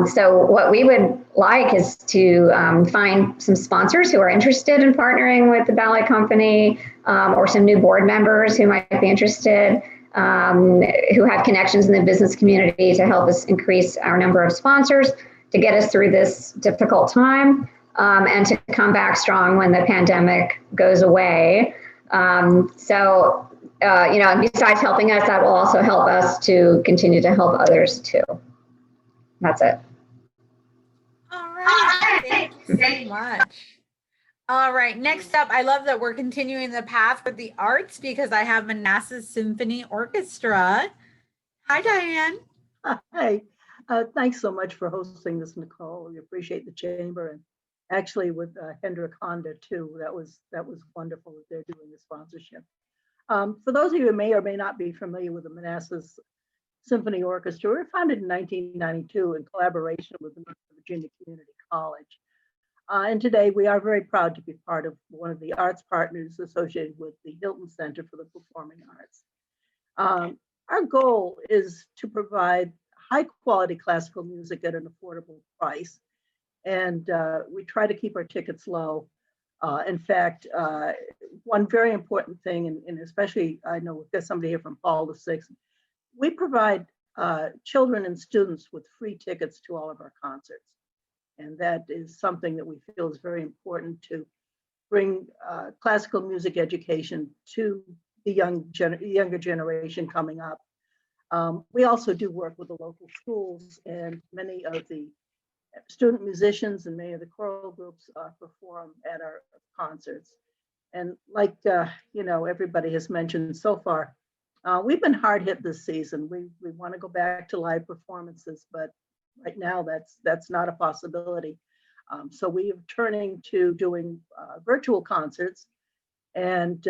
[SPEAKER 13] So what we would like is to find some sponsors who are interested in partnering with the ballet company, or some new board members who might be interested, who have connections in the business community to help us increase our number of sponsors to get us through this difficult time, and to come back strong when the pandemic goes away. So besides helping us, that will also help us to continue to help others too. That's it.
[SPEAKER 1] All right. Thank you so much. All right. Next up, I love that we're continuing the path with the arts because I have Manassas Symphony Orchestra. Hi, Diane.
[SPEAKER 14] Hi. Thanks so much for hosting this, Nicole. We appreciate the chamber, and actually with Hendrik Honda too. That was wonderful that they're doing the sponsorship. For those of you who may or may not be familiar with the Manassas Symphony Orchestra, we were founded in 1992 in collaboration with the Virginia Community College. And today we are very proud to be part of one of the arts partners associated with the Hilton Center for the Performing Arts. Our goal is to provide high quality classical music at an affordable price. And we try to keep our tickets low. In fact, one very important thing, and especially I know we've got somebody here from Paul VI, we provide children and students with free tickets to all of our concerts. And that is something that we feel is very important to bring classical music education to the younger generation coming up. We also do work with the local schools, and many of the student musicians and many of the choral groups perform at our concerts. And like, everybody has mentioned so far, we've been hard hit this season. We want to go back to live performances, but right now that's not a possibility. So we are turning to doing virtual concerts, and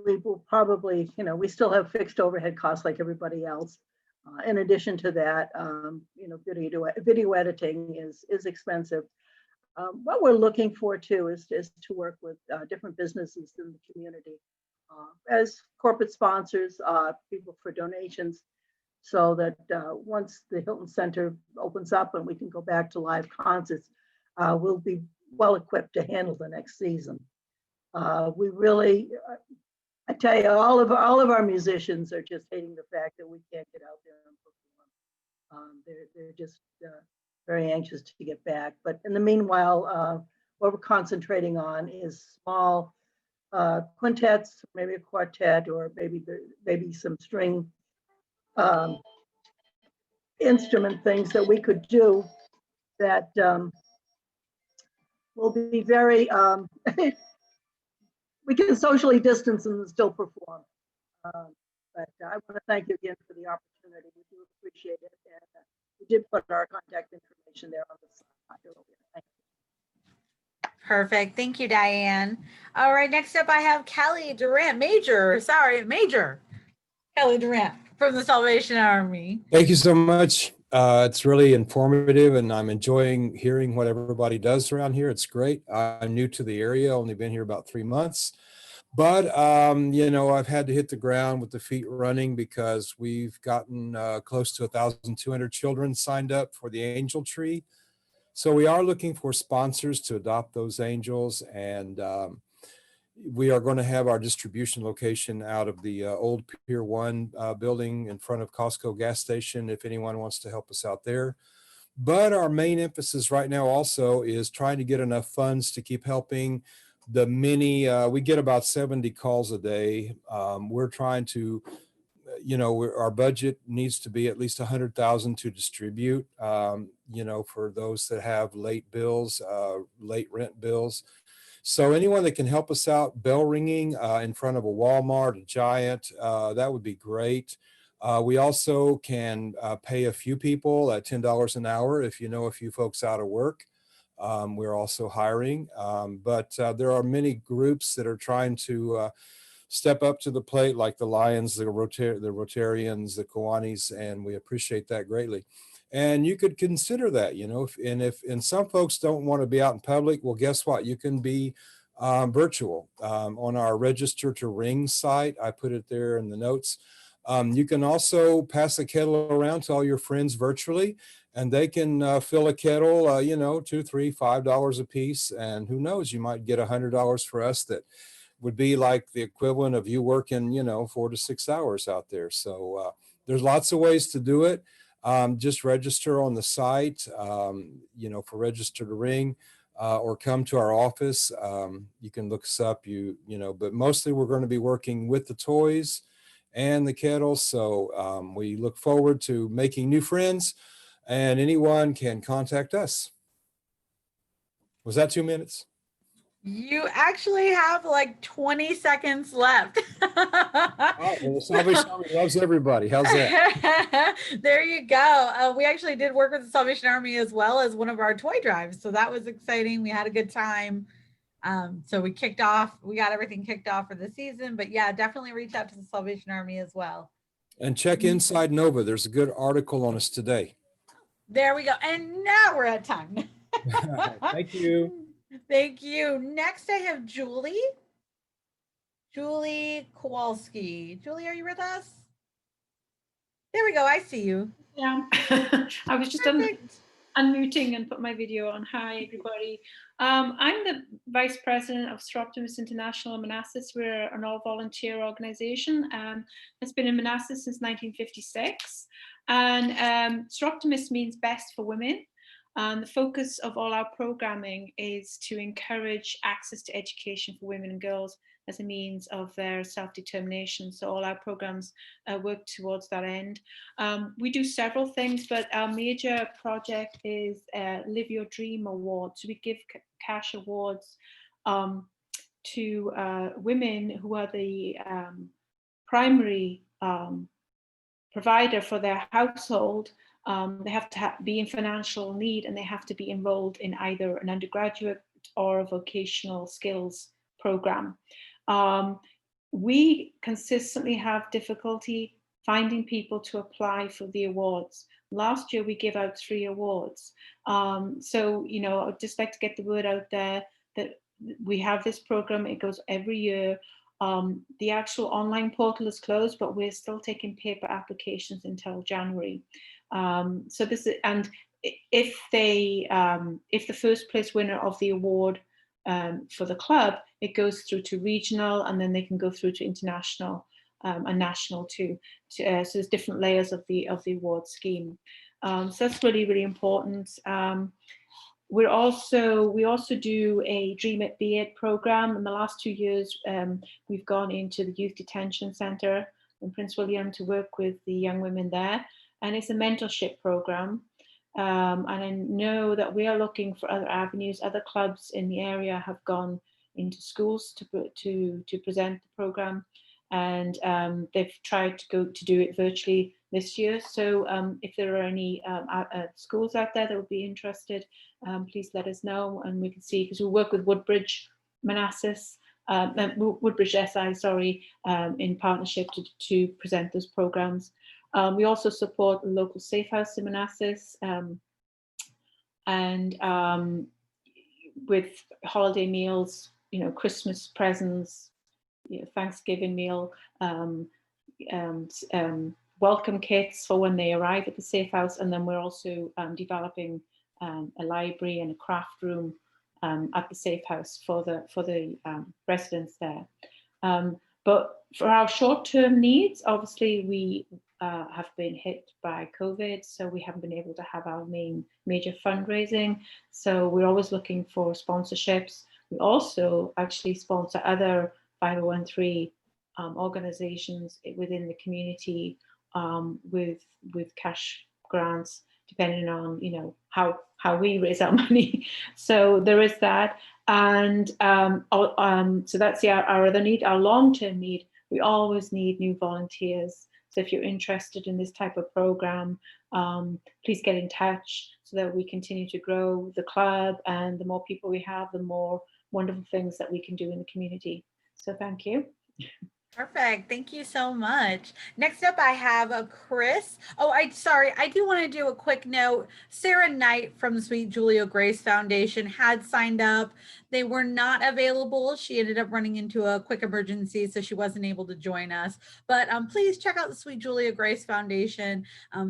[SPEAKER 14] we will probably, we still have fixed overhead costs like everybody else. In addition to that, video editing is expensive. What we're looking for too is to work with different businesses in the community as corporate sponsors, people for donations, so that once the Hilton Center opens up and we can go back to live concerts, we'll be well equipped to handle the next season. We really, I tell you, all of our musicians are just hating the fact that we can't get out there and perform. They're just very anxious to get back. But in the meanwhile, what we're concentrating on is small quintets, maybe a quartet, or maybe some string instrument things that we could do that will be very, we can socially distance and still perform. But I want to thank you again for the opportunity. We do appreciate it. And we did put our contact information there on the side earlier. Thank you.
[SPEAKER 1] Perfect. Thank you, Diane. All right, next up I have Kelly Durant, Major Kelly Durant from the Salvation Army.
[SPEAKER 15] Thank you so much. It's really informative, and I'm enjoying hearing what everybody does around here. It's great. I'm new to the area, only been here about 3 months. But, I've had to hit the ground with the feet running because we've gotten close to 1,200 children signed up for the Angel Tree. So we are looking for sponsors to adopt those angels, and we are going to have our distribution location out of the old Pier 1 building in front of Costco gas station, if anyone wants to help us out there. But our main emphasis right now also is trying to get enough funds to keep helping the many, we get about 70 calls a day. We're trying to, our budget needs to be at least 100,000 to distribute, for those that have late bills, late rent bills. So anyone that can help us out, bell ringing in front of a Walmart, a Giant, that would be great. We also can pay a few people at $10 an hour if you know a few folks out of work. We're also hiring, but there are many groups that are trying to step up to the plate, like the Lions, the Rotarians, the Kiwanis, and we appreciate that greatly. And you could consider that, if some folks don't want to be out in public, well, guess what? You can be virtual on our Register to Ring site. I put it there in the notes. You can also pass a kettle around to all your friends virtually, and they can fill a kettle, $2, $3, $5 a piece. And who knows, you might get $100 for us. That would be like the equivalent of you working, 4 to 6 hours out there. So there's lots of ways to do it. Just register on the site, for Register to Ring, or come to our office. You can look us up, but mostly we're going to be working with the toys and the kettles. So we look forward to making new friends, and anyone can contact us. Was that 2 minutes?
[SPEAKER 1] You actually have like 20 seconds left.
[SPEAKER 15] Oh, well, the Salvation Army loves everybody. How's that?
[SPEAKER 1] There you go. We actually did work with the Salvation Army as well as one of our toy drives. So that was exciting. We had a good time. So we got everything kicked off for the season, but yeah, definitely reach out to the Salvation Army as well.
[SPEAKER 15] And check Inside Nova. There's a good article on us today.
[SPEAKER 1] There we go. And now we're at time.
[SPEAKER 15] Thank you.
[SPEAKER 1] Thank you. Next, I have Julie Kowalski. Julie, are you with us? There we go. I see you.
[SPEAKER 16] Yeah. I was just unmuting and put my video on. Hi, everybody. I'm the Vice President of Stroptimus International in Manassas. We're an all-volunteer organization. It's been in Manassas since 1956. And Stroptimus means best for women. The focus of all our programming is to encourage access to education for women and girls as a means of their self-determination. So all our programs work towards that end. We do several things, but our major project is Live Your Dream Awards. We give cash awards to women who are the primary provider for their household. They have to be in financial need, and they have to be enrolled in either an undergraduate or a vocational skills program. We consistently have difficulty finding people to apply for the awards. Last year, we gave out 3 awards. So, you know, I'd just like to get the word out there that we have this program. It goes every year. The actual online portal is closed, but we're still taking paper applications until January. So this is, and if the first place winner of the award for the club, it goes through to regional, and then they can go through to international and national too. So there's different layers of the award scheme. So that's really, really important. We also do a Dream It Be It program. In the last 2 years, we've gone into the Youth Detention Centre in Prince William to work with the young women there. And it's a mentorship program. And I know that we are looking for other avenues. Other clubs in the area have gone into schools to present the program. And they've tried to do it virtually this year. So if there are any schools out there that would be interested, please let us know, and we can see, because we work with Woodbridge Manassas, Woodbridge SI, sorry, in partnership to present those programs. We also support the local safe house in Manassas, and with holiday meals, you know, Christmas presents, you know, Thanksgiving meal, welcome kits for when they arrive at the safe house. And then we're also developing a library and a craft room at the safe house for the residents there. But for our short-term needs, obviously we have been hit by COVID, so we haven't been able to have our major fundraising. So we're always looking for sponsorships. We also actually sponsor other 501(c)(3) organizations within the community with cash grants, depending on, you know, how we raise our money. So there is that. And so that's our other need. Our long-term need, we always need new volunteers. So if you're interested in this type of program, please get in touch so that we continue to grow the club, and the more people we have, the more wonderful things that we can do in the community. So thank you.
[SPEAKER 1] Perfect. Thank you so much. Next up, I have a Chris. Oh, sorry. I do want to do a quick note. Sarah Knight from the Sweet Julia Grace Foundation had signed up. They were not available. She ended up running into a quick emergency, so she wasn't able to join us. But please check out the Sweet Julia Grace Foundation.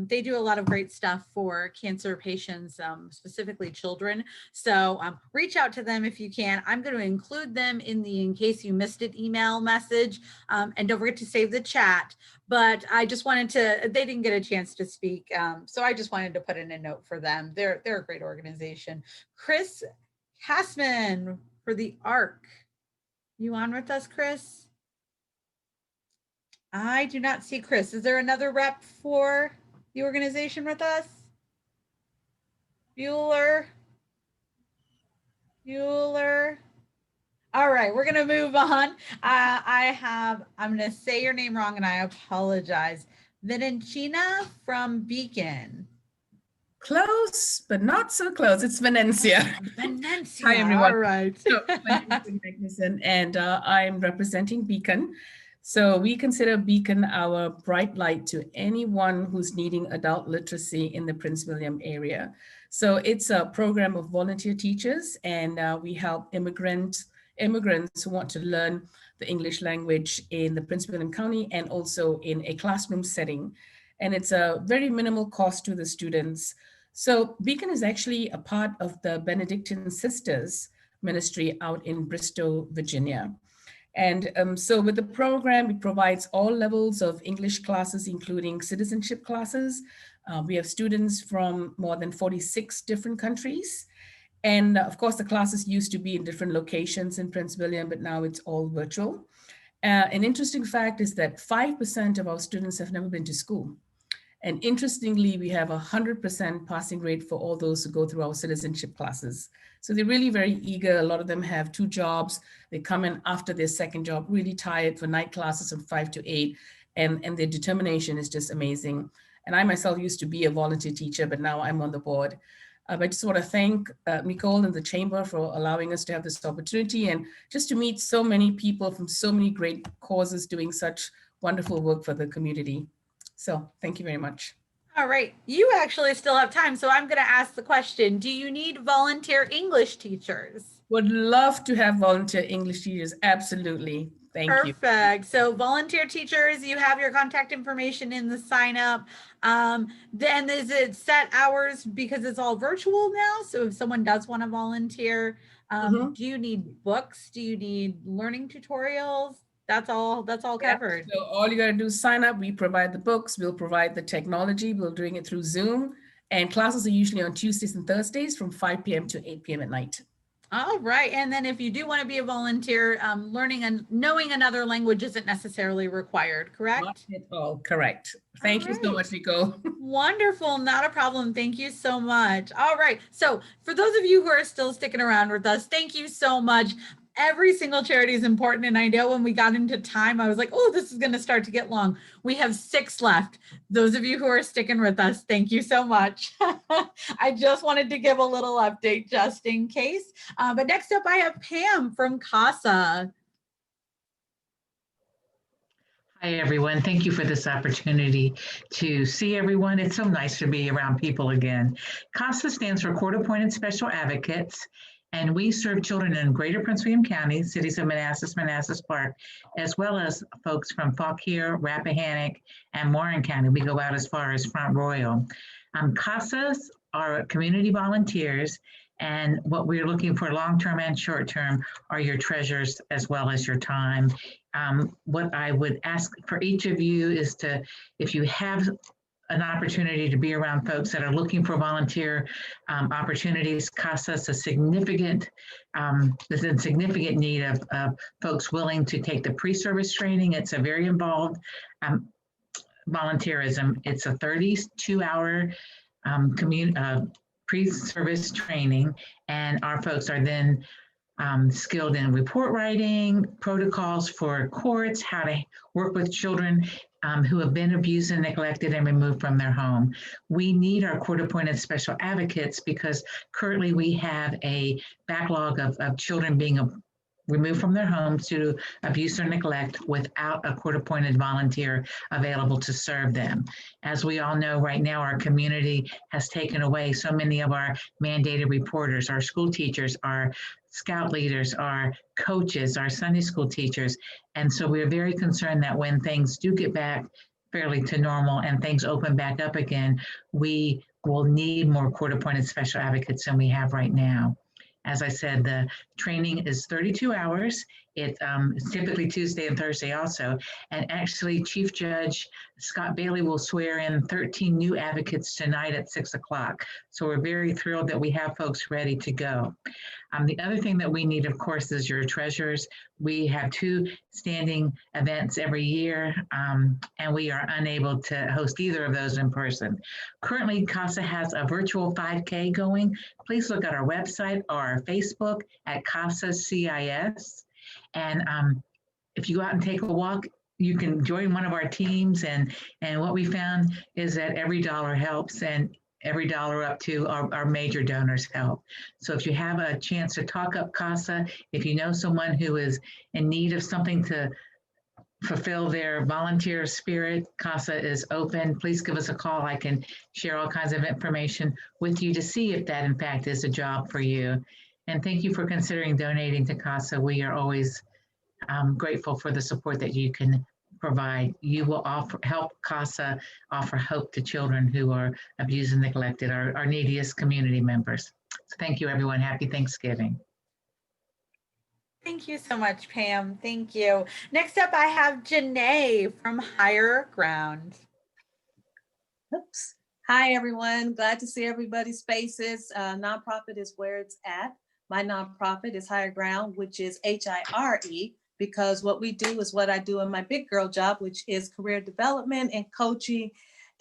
[SPEAKER 1] They do a lot of great stuff for cancer patients, specifically children. So reach out to them if you can. I'm going to include them in the In Case You Missed It email message. And don't forget to save the chat. But I just wanted to, they didn't get a chance to speak. So I just wanted to put in a note for them. They're a great organization. Chris Hassman for the ARC. You on with us, Chris? I do not see Chris. Is there another rep for the organization with us? Bueller. All right, we're gonna move on. I'm gonna say your name wrong and I apologize. Venencina from Beacon.
[SPEAKER 17] Close, but not so close. It's Venencia.
[SPEAKER 1] Venencia.
[SPEAKER 17] Hi, everyone.
[SPEAKER 1] All right.
[SPEAKER 17] So, my name is Magnuson, and I'm representing Beacon. So we consider Beacon our bright light to anyone who's needing adult literacy in the Prince William area. So it's a program of volunteer teachers, and we help immigrants who want to learn the English language in the Prince William County and also in a classroom setting. And it's a very minimal cost to the students. So Beacon is actually a part of the Benedictine Sisters ministry out in Bristow, Virginia. And so with the program, it provides all levels of English classes, including citizenship classes. We have students from more than 46 different countries. And of course, the classes used to be in different locations in Prince William, but now it's all virtual. An interesting fact is that 5% of our students have never been to school. And interestingly, we have 100% passing rate for all those who go through our citizenship classes. So they're really very eager. A lot of them have 2 jobs. They come in after their second job, really tired for night classes from 5 to 8. And their determination is just amazing. And I myself used to be a volunteer teacher, but now I'm on the board. I just want to thank Nicole and the Chamber for allowing us to have this opportunity and just to meet so many people from so many great causes doing such wonderful work for the community. So thank you very much.
[SPEAKER 1] All right, you actually still have time, so I'm going to ask the question. Do you need volunteer English teachers?
[SPEAKER 17] Would love to have volunteer English teachers, absolutely. Thank you.
[SPEAKER 1] Perfect. So volunteer teachers, you have your contact information in the sign up. Then is it set hours because it's all virtual now? So if someone does want to volunteer, do you need books? Do you need learning tutorials? That's all covered.
[SPEAKER 17] So all you got to do is sign up. We provide the books. We'll provide the technology. We're doing it through Zoom. And classes are usually on Tuesdays and Thursdays from 5 p.m. to 8 p.m. at night.
[SPEAKER 1] All right. And then if you do want to be a volunteer, learning and knowing another language isn't necessarily required, correct?
[SPEAKER 17] Not at all, correct. Thank you so much, Nicole.
[SPEAKER 1] Wonderful. Not a problem. Thank you so much. All right. So for those of you who are still sticking around with us, thank you so much. Every single charity is important. And I know when we got into time, I was like, oh, this is going to start to get long. We have 6 left. Those of you who are sticking with us, thank you so much. I just wanted to give a little update just in case. But next up, I have Pam from CASA.
[SPEAKER 18] Hi, everyone. Thank you for this opportunity to see everyone. It's so nice to be around people again. CASA stands for Court Appointed Special Advocates, and we serve children in Greater Prince William County, cities of Manassas, Manassas Park, as well as folks from Fauquier, Rappahannock, and Warren County. We go out as far as Front Royal. CASAs are community volunteers, and what we're looking for long-term and short-term are your treasures as well as your time. What I would ask for each of you is to, if you have an opportunity to be around folks that are looking for volunteer opportunities, CASA is a significant, there's a significant need of folks willing to take the pre-service training. It's a very involved volunteerism. It's a 32-hour pre-service training, and our folks are then skilled in report writing, protocols for courts, how to work with children who have been abused and neglected and removed from their home. We need our court-appointed special advocates because currently we have a backlog of children being removed from their homes due to abuse or neglect without a court-appointed volunteer available to serve them. As we all know right now, our community has taken away so many of our mandated reporters, our school teachers, our scout leaders, our coaches, our Sunday school teachers. And so we're very concerned that when things do get back fairly to normal and things open back up again, we will need more court-appointed special advocates than we have right now. As I said, the training is 32 hours. It's typically Tuesday and Thursday also. And actually, Chief Judge Scott Bailey will swear in 13 new advocates tonight at 6 o'clock. So we're very thrilled that we have folks ready to go. The other thing that we need, of course, is your treasures. We have 2 standing events every year, and we are unable to host either of those in person. Currently, CASA has a virtual 5K going. Please look at our website or our Facebook at CASA CIS. And if you go out and take a walk, you can join one of our teams. And what we found is that every dollar helps, and every dollar up to our major donors help. So if you have a chance to talk up CASA, if you know someone who is in need of something to fulfill their volunteer spirit, CASA is open. Please give us a call. I can share all kinds of information with you to see if that in fact is a job for you. And thank you for considering donating to CASA. We are always grateful for the support that you can provide. You will help CASA offer hope to children who are abused and neglected, our neediest community members. So thank you, everyone. Happy Thanksgiving.
[SPEAKER 1] Thank you so much, Pam. Thank you. Next up, I have Janae from Higher Ground.
[SPEAKER 19] Oops. Hi, everyone. Glad to see everybody's faces. Nonprofit is where it's at. My nonprofit is Higher Ground, which is HIRE, because what we do is what I do in my big girl job, which is career development and coaching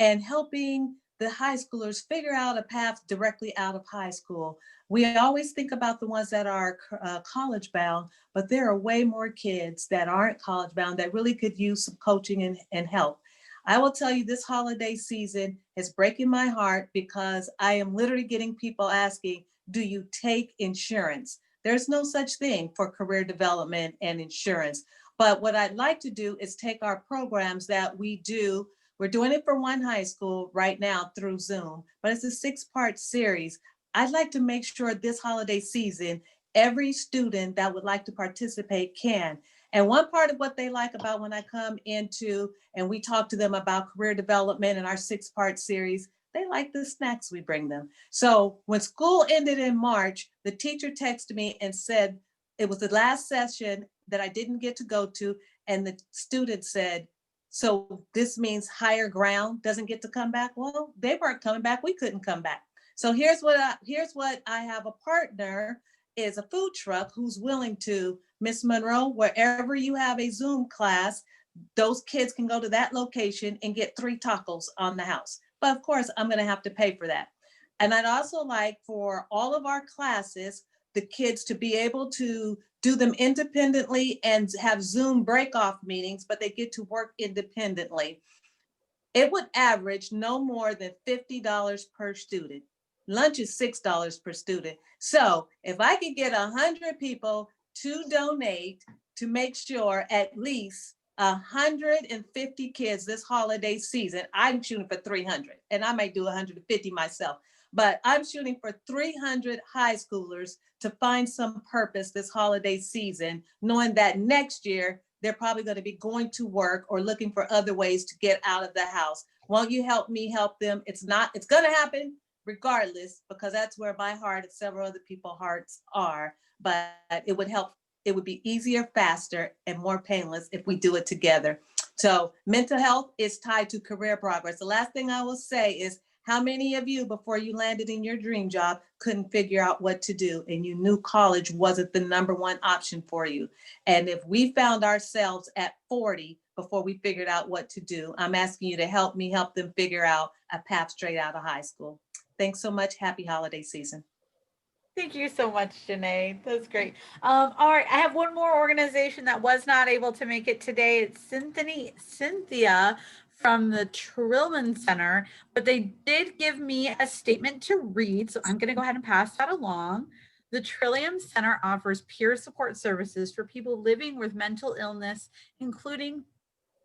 [SPEAKER 19] and helping the high schoolers figure out a path directly out of high school. We always think about the ones that are college bound, but there are way more kids that aren't college bound that really could use some coaching and help. I will tell you, this holiday season is breaking my heart because I am literally getting people asking, do you take insurance? There's no such thing for career development and insurance. But what I'd like to do is take our programs that we do. We're doing it for one high school right now through Zoom, but it's a 6-part series. I'd like to make sure this holiday season, every student that would like to participate can. And one part of what they like about when I come into and we talk to them about career development in our 6-part series, they like the snacks we bring them. So when school ended in March, the teacher texted me and said, it was the last session that I didn't get to go to. And the student said, so this means Higher Ground doesn't get to come back? Well, they weren't coming back. We couldn't come back. So here's what I have. A partner is a food truck who's willing to, Miss Monroe, wherever you have a Zoom class, those kids can go to that location and get 3 tacos on the house. But of course, I'm going to have to pay for that. And I'd also like for all of our classes, the kids to be able to do them independently and have Zoom break-off meetings, but they get to work independently. It would average no more than $50 per student. Lunch is $6 per student. So if I could get 100 people to donate to make sure at least 150 kids this holiday season, I'm shooting for 300, and I might do 150 myself, but I'm shooting for 300 high schoolers to find some purpose this holiday season, knowing that next year they're probably going to be going to work or looking for other ways to get out of the house. Won't you help me help them? It's going to happen regardless, because that's where my heart and several other people's hearts are. But it would help. It would be easier, faster, and more painless if we do it together. So mental health is tied to career progress. The last thing I will say is, how many of you, before you landed in your dream job, couldn't figure out what to do and you knew college wasn't the #1 option for you? And if we found ourselves at 40 before we figured out what to do, I'm asking you to help me help them figure out a path straight out of high school. Thanks so much. Happy holiday season.
[SPEAKER 1] Thank you so much, Janae. That's great. All right, I have one more organization that was not able to make it today. It's Cynthia from the Trillman Center, but they did give me a statement to read, so I'm going to go ahead and pass that along. The Trillium Center offers peer support services for people living with mental illness, including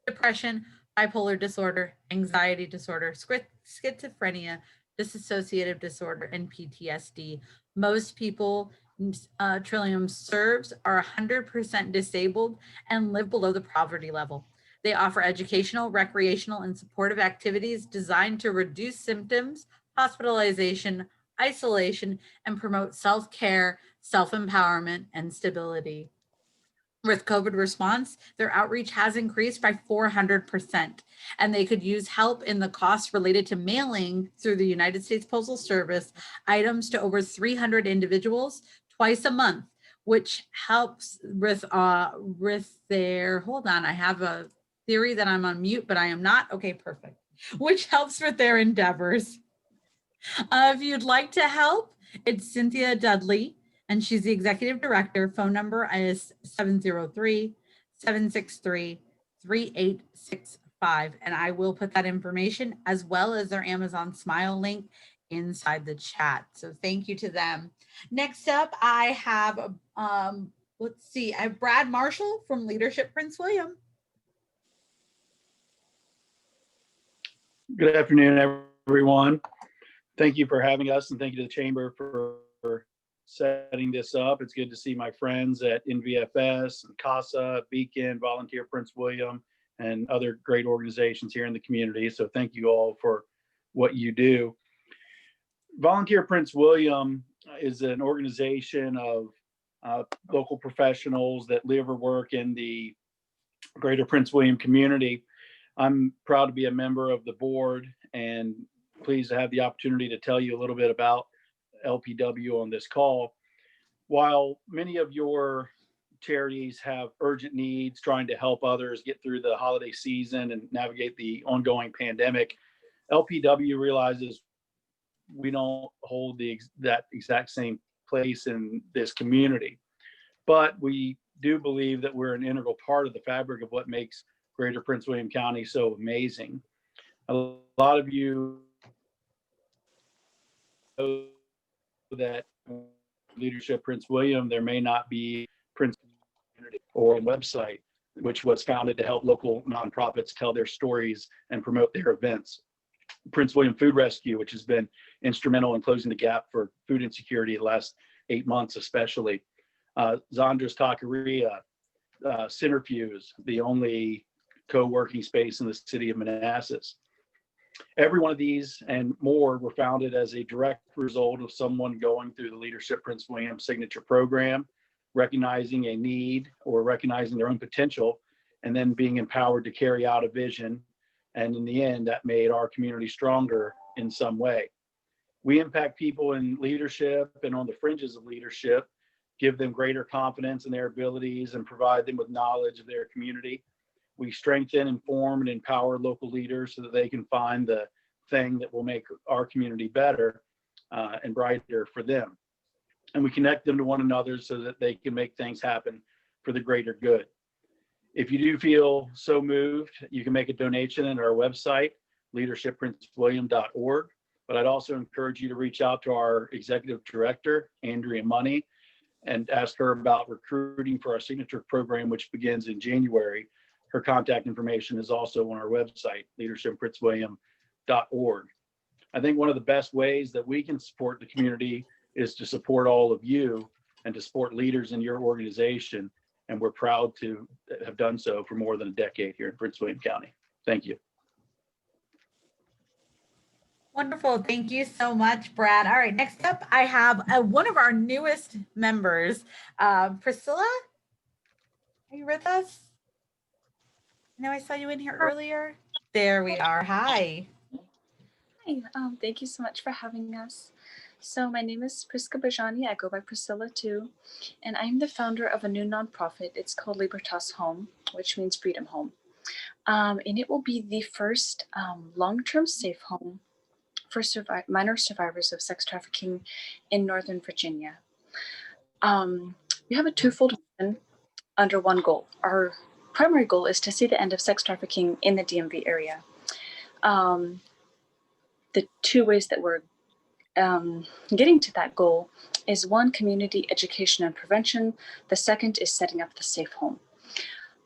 [SPEAKER 1] depression, bipolar disorder, anxiety disorder, schizophrenia, dissociative disorder, and PTSD. Most people Trillium serves are 100% disabled and live below the poverty level. They offer educational, recreational, and supportive activities designed to reduce symptoms, hospitalization, isolation, and promote self-care, self-empowerment, and stability. With COVID response, their outreach has increased by 400%, and they could use help in the costs related to mailing through the United States Postal Service items to over 300 individuals twice a month, which helps with their, hold on, I have a theory that I'm on mute, but I am not. Okay, perfect. Which helps with their endeavors. If you'd like to help, it's Cynthia Dudley, and she's the executive director. Phone number is 703-763-3865. And I will put that information as well as their Amazon Smile link inside the chat. So thank you to them. Next up, I have, let's see, I have Brad Marshall from Leadership Prince William.
[SPEAKER 20] Good afternoon, everyone. Thank you for having us, and thank you to the Chamber for setting this up. It's good to see my friends at NVFS, CASA, Beacon, Volunteer Prince William, and other great organizations here in the community. So thank you all for what you do. Volunteer Prince William is an organization of local professionals that live or work in the greater Prince William community. I'm proud to be a member of the board, and pleased to have the opportunity to tell you a little bit about LPW on this call. While many of your charities have urgent needs trying to help others get through the holiday season and navigate the ongoing pandemic, LPW realizes we don't hold that exact same place in this community. But we do believe that we're an integral part of the fabric of what makes Greater Prince William County so amazing. A lot of you know that Leadership Prince William, there may not be Prince or a website, which was founded to help local nonprofits tell their stories and promote their events. Prince William Food Rescue, which has been instrumental in closing the gap for food insecurity the last 8 months, especially. Zondra's Taqueria, Centrifuge, the only co-working space in the city of Manassas. Every one of these and more were founded as a direct result of someone going through the Leadership Prince William Signature Program, recognizing a need or recognizing their own potential, and then being empowered to carry out a vision. And in the end, that made our community stronger in some way. We impact people in leadership and on the fringes of leadership, give them greater confidence in their abilities, and provide them with knowledge of their community. We strengthen, inform, and empower local leaders so that they can find the thing that will make our community better and brighter for them. And we connect them to one another so that they can make things happen for the greater good. If you do feel so moved, you can make a donation at our website, leadershipprincewilliam.org. But I'd also encourage you to reach out to our executive director, Andrea Money, and ask her about recruiting for our signature program, which begins in January. Her contact information is also on our website, leadershipprincewilliam.org. I think one of the best ways that we can support the community is to support all of you and to support leaders in your organization. And we're proud to have done so for more than a decade here in Prince William County. Thank you.
[SPEAKER 1] Wonderful. Thank you so much, Brad. All right, next up, I have one of our newest members, Priscilla. Are you with us? I know I saw you in here earlier. There we are. Hi.
[SPEAKER 21] Hi. Thank you so much for having us. So my name is Priska Bajani. I go by Priscilla too, and I'm the founder of a new nonprofit. It's called Libertas Home, which means Freedom Home. And it will be the first long-term safe home for minor survivors of sex trafficking in Northern Virginia. We have a twofold mission under one goal. Our primary goal is to see the end of sex trafficking in the DMV area. The two ways that we're getting to that goal is one, community education and prevention. The second is setting up the safe home.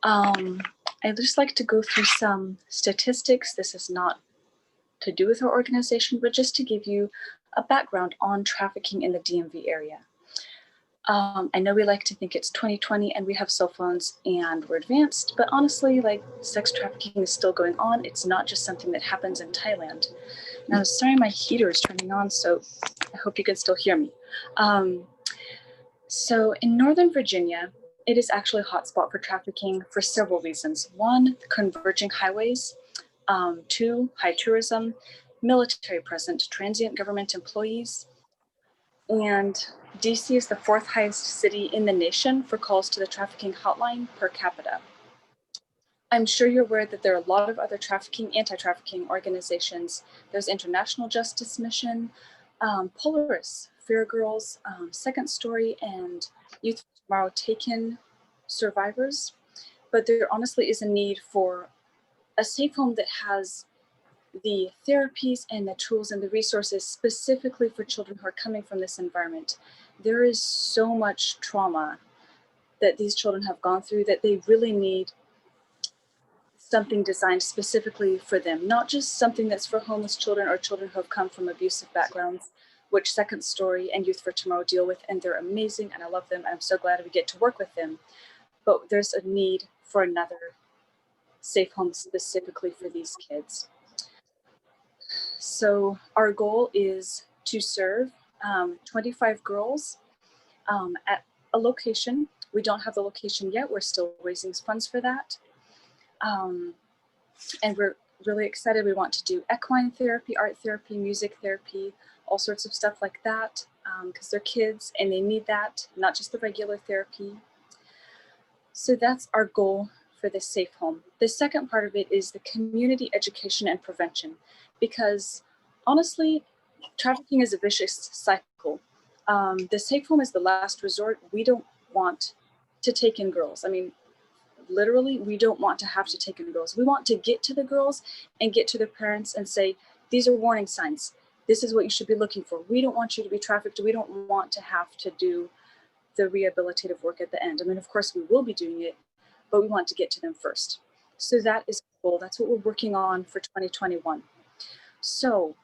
[SPEAKER 21] I'd just like to go through some statistics. This is not to do with our organization, but just to give you a background on trafficking in the DMV area. I know we like to think it's 2020 and we have cell phones and we're advanced, but honestly, like, sex trafficking is still going on. It's not just something that happens in Thailand. Now, sorry, my heater is turning on, so I hope you can still hear me. So in Northern Virginia, it is actually a hotspot for trafficking for several reasons. One, converging highways. Two, high tourism, military present, transient government employees. And DC is the 4th highest city in the nation for calls to the trafficking hotline per capita. I'm sure you're aware that there are a lot of other anti-trafficking organizations. There's International Justice Mission, Polaris, Fair Girls, Second Story, and Youth for Tomorrow Taken survivors. But there honestly is a need for a safe home that has the therapies and the tools and the resources specifically for children who are coming from this environment. There is so much trauma that these children have gone through that they really need something designed specifically for them, not just something that's for homeless children or children who have come from abusive backgrounds, which Second Story and Youth for Tomorrow deal with, and they're amazing and I love them and I'm so glad we get to work with them. But there's a need for another safe home specifically for these kids. So our goal is to serve 25 girls at a location. We don't have the location yet. We're still raising funds for that. And we're really excited. We want to do equine therapy, art therapy, music therapy, all sorts of stuff like that, because they're kids and they need that, not just the regular therapy. So that's our goal for this safe home. The second part of it is the community education and prevention, because honestly, trafficking is a vicious cycle. The safe home is the last resort. We don't want to take in girls. I mean, literally, we don't want to have to take in girls. We want to get to the girls and get to their parents and say, these are warning signs. This is what you should be looking for. We don't want you to be trafficked. We don't want to have to do the rehabilitative work at the end. I mean, of course, we will be doing it, but we want to get to them first. So that is the goal. That's what we're working on for 2021. So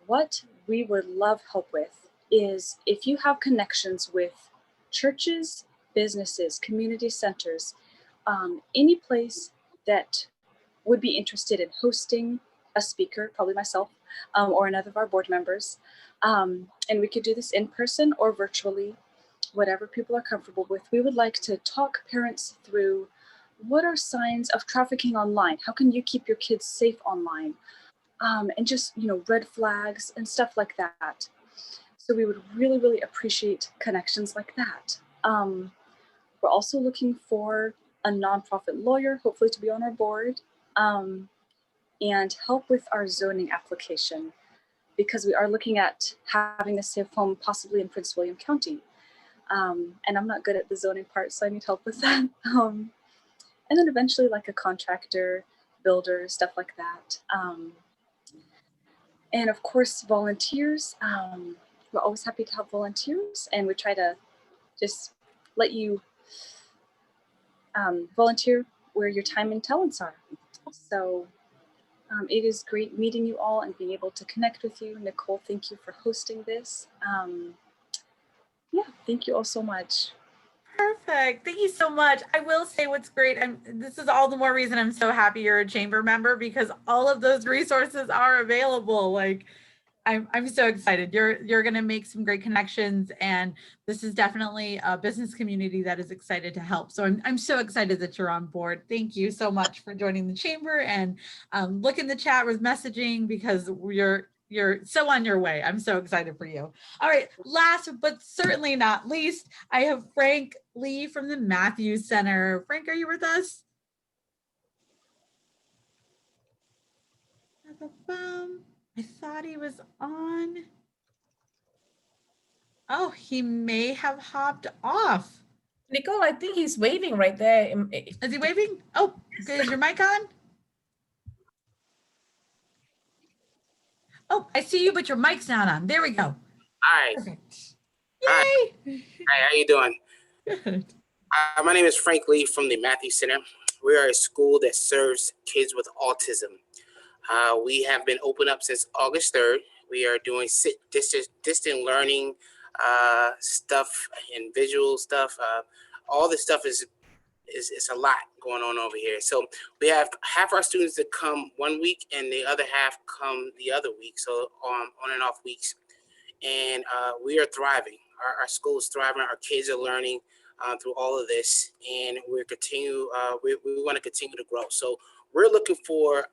[SPEAKER 21] what we would love help with is if you have connections with churches, businesses, community centers, any place that would be interested in hosting a speaker, probably myself, or another of our board members. And we could do this in person or virtually, whatever people are comfortable with. We would like to talk parents through what are signs of trafficking online? How can you keep your kids safe online? And just, red flags and stuff like that. So we would really, really appreciate connections like that. We're also looking for a nonprofit lawyer, hopefully to be on our board, and help with our zoning application, because we are looking at having a safe home possibly in Prince William County. And I'm not good at the zoning part, so I need help with that. And then eventually like a contractor, builder, stuff like that. And of course, volunteers. We're always happy to have volunteers, and we try to just let you volunteer where your time and talents are. So it is great meeting you all and being able to connect with you. Nicole, thank you for hosting this. Yeah, thank you all so much.
[SPEAKER 1] Perfect. Thank you so much. I will say what's great, and this is all the more reason I'm so happy you're a chamber member, because all of those resources are available. Like, I'm so excited. You're going to make some great connections, and this is definitely a business community that is excited to help. So I'm so excited that you're on board. Thank you so much for joining the chamber, and look in the chat with messaging, because you're so on your way. I'm so excited for you. All right, last but certainly not least, I have Frank Lee from the Matthews Center. Frank, are you with us? I thought he was on. Oh, he may have hopped off.
[SPEAKER 17] Nicole, I think he's waving right there.
[SPEAKER 1] Is he waving? Oh, is your mic on? Oh, I see you, but your mic's not on. There we go.
[SPEAKER 2] Hi.
[SPEAKER 1] Perfect.
[SPEAKER 2] Hi. Hi, how you doing?
[SPEAKER 1] Good.
[SPEAKER 2] My name is Frank Lee from the Matthews Center. We are a school that serves kids with autism. We have been open up since August 3rd. We are doing distant learning stuff and visual stuff. All this stuff is a lot going on over here. So we have half our students that come one week and the other half come the other week. So on and off weeks. And we are thriving. Our school is thriving. Our kids are learning through all of this, and we want to continue to grow. So we're looking for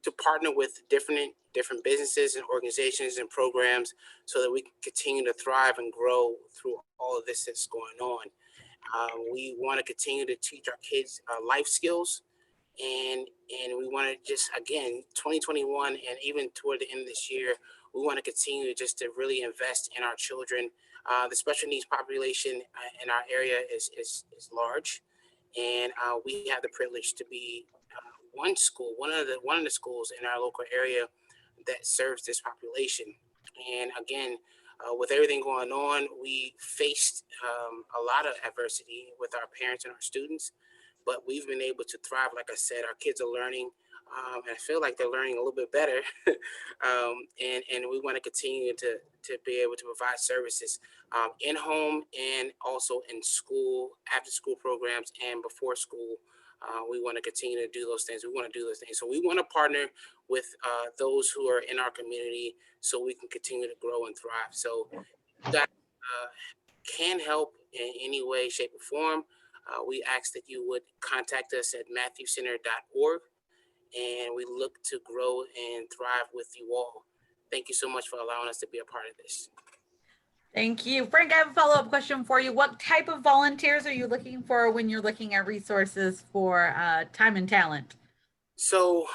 [SPEAKER 2] to partner with different businesses and organizations and programs so that we can continue to thrive and grow through all of this that's going on. We want to continue to teach our kids life skills, and we want to just, again, 2021 and even toward the end of this year, we want to continue just to really invest in our children. The special needs population in our area is large, and we have the privilege to be one of the schools in our local area that serves this population. And again, with everything going on, we faced a lot of adversity with our parents and our students, but we've been able to thrive. Like I said, our kids are learning, and I feel like they're learning a little bit better. And we want to continue to be able to provide services in home and also in school, after school programs and before school. We want to continue to do those things. We want to do those things. So we want to partner with those who are in our community so we can continue to grow and thrive. So that can help in any way, shape, or form. We ask that you would contact us at matthewcenter.org, and we look to grow and thrive with you all. Thank you so much for allowing us to be a part of this.
[SPEAKER 1] Thank you. Frank, I have a follow-up question for you. What type of volunteers are you looking for when you're looking at resources for time and talent?
[SPEAKER 2] So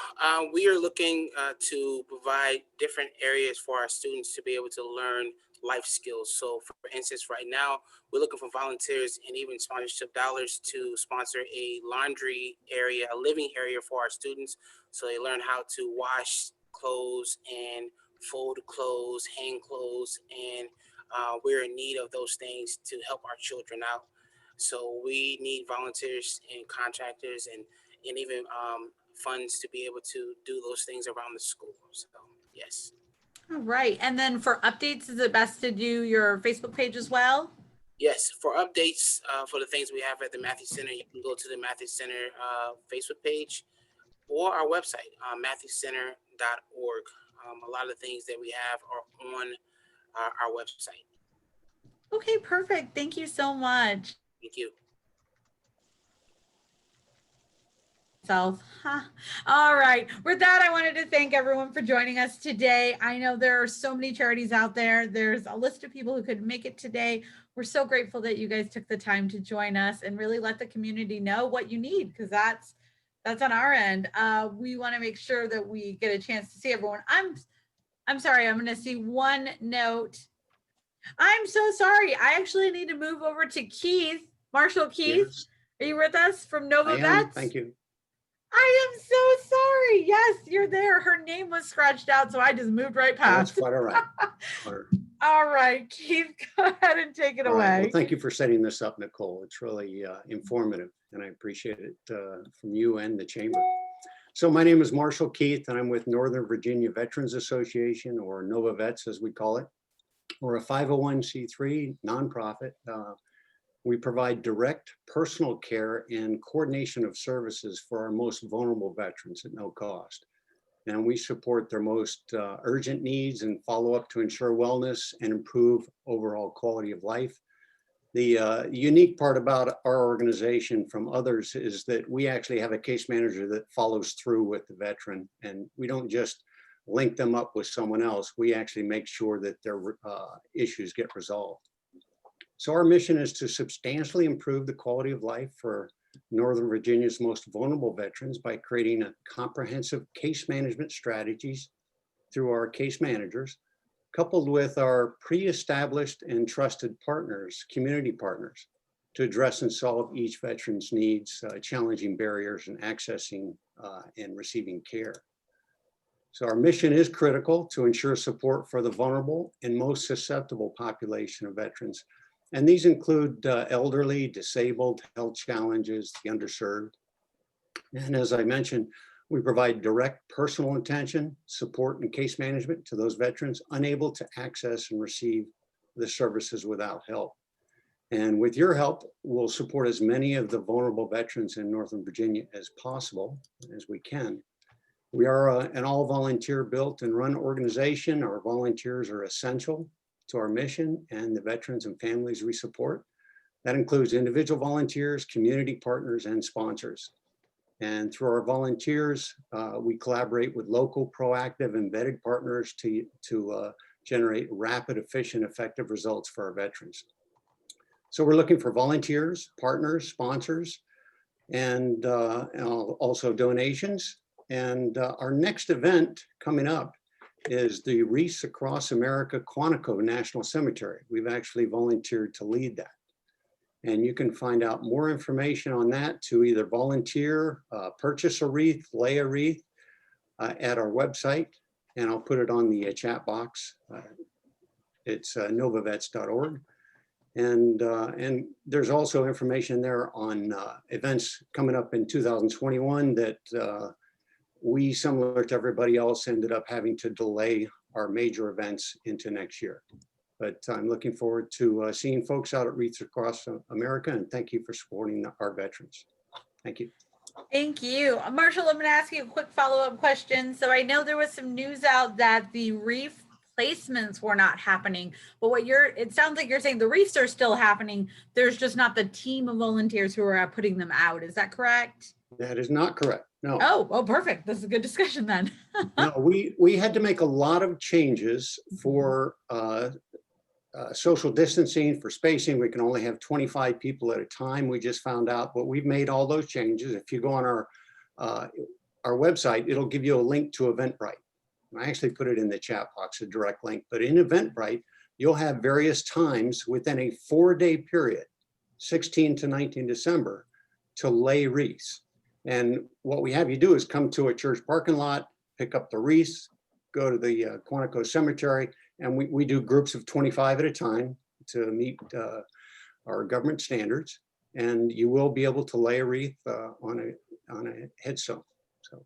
[SPEAKER 2] we are looking to provide different areas for our students to be able to learn life skills. So for instance, right now, we're looking for volunteers and even sponsorship dollars to sponsor a laundry area, a living area for our students. So they learn how to wash clothes and fold clothes, hang clothes, and we're in need of those things to help our children out. So we need volunteers and contractors and even funds to be able to do those things around the school. So yes.
[SPEAKER 1] All right. And then for updates, is it best to do your Facebook page as well?
[SPEAKER 2] Yes, for updates for the things we have at the Matthews Center, you can go to the Matthews Center Facebook page or our website, matthewscenter.org. A lot of the things that we have are on our website.
[SPEAKER 1] Okay, perfect. Thank you so much.
[SPEAKER 2] Thank you.
[SPEAKER 1] All right. With that, I wanted to thank everyone for joining us today. I know there are so many charities out there. There's a list of people who could make it today. We're so grateful that you guys took the time to join us and really let the community know what you need, because that's on our end. We want to make sure that we get a chance to see everyone. I'm sorry. I'm going to see one note. I'm so sorry. I actually need to move over to Keith. Marshall Keith,
[SPEAKER 3] Yes.
[SPEAKER 1] Are you with us from Nova
[SPEAKER 3] I am.
[SPEAKER 1] Vets?
[SPEAKER 3] Thank you.
[SPEAKER 1] I am so sorry. Yes, you're there. Her name was scratched out, so I just moved right
[SPEAKER 3] That's
[SPEAKER 1] past.
[SPEAKER 3] quite all right.
[SPEAKER 1] All right, Keith, go ahead and take it
[SPEAKER 3] All right.
[SPEAKER 1] away.
[SPEAKER 3] Well, thank you for setting this up, Nicole. It's really informative, and I appreciate it from you and the chamber. So my name is Marshall Keith, and I'm with Northern Virginia Veterans Association, or Nova Vets as we call it. We're a 501c3 nonprofit. We provide direct personal care and coordination of services for our most vulnerable veterans at no cost. And we support their most urgent needs and follow up to ensure wellness and improve overall quality of life. The unique part about our organization from others is that we actually have a case manager that follows through with the veteran, and we don't just link them up with someone else. We actually make sure that their issues get resolved. So our mission is to substantially improve the quality of life for Northern Virginia's most vulnerable veterans by creating a comprehensive case management strategies through our case managers, coupled with our pre-established and trusted partners, community partners, to address and solve each veteran's needs, challenging barriers in accessing and receiving care. So our mission is critical to ensure support for the vulnerable and most susceptible population of veterans. And these include elderly, disabled, health challenges, the underserved. And as I mentioned, we provide direct personal attention, support, and case management to those veterans unable to access and receive the services without help. And with your help, we'll support as many of the vulnerable veterans in Northern Virginia as possible, as we can. We are an all-volunteer built and run organization. Our volunteers are essential to our mission and the veterans and families we support. That includes individual volunteers, community partners, and sponsors. And through our volunteers, we collaborate with local, proactive, and vetted partners to generate rapid, efficient, effective results for our veterans. So we're looking for volunteers, partners, sponsors, and also donations. And our next event coming up is the Wreaths Across America Quantico National Cemetery. We've actually volunteered to lead that. And you can find out more information on that to either volunteer, purchase a wreath, lay a wreath at our website. And I'll put it on the chat box. It's novavets.org. And there's also information there on events coming up in 2021 that we, similar to everybody else, ended up having to delay our major events into next year. But I'm looking forward to seeing folks out at Wreaths Across America, and thank you for supporting our veterans. Thank you.
[SPEAKER 1] Thank you. Marshall, I'm going to ask you a quick follow-up question. So I know there was some news out that the wreath placements were not happening, but it sounds like you're saying the wreaths are still happening. There's just not the team of volunteers who are putting them out. Is that correct?
[SPEAKER 3] That is not correct. No.
[SPEAKER 1] Oh, perfect. This is a good discussion then.
[SPEAKER 3] No, we had to make a lot of changes for social distancing, for spacing. We can only have 25 people at a time. We just found out, but we've made all those changes. If you go on our website, it'll give you a link to Eventbrite. I actually put it in the chat box, a direct link, but in Eventbrite, you'll have various times within a 4-day period, 16 to 19 December, to lay wreaths. And what we have you do is come to a church parking lot, pick up the wreaths, go to the Quantico Cemetery, and we do groups of 25 at a time to meet our government standards. And you will be able to lay a wreath on a headstone. So.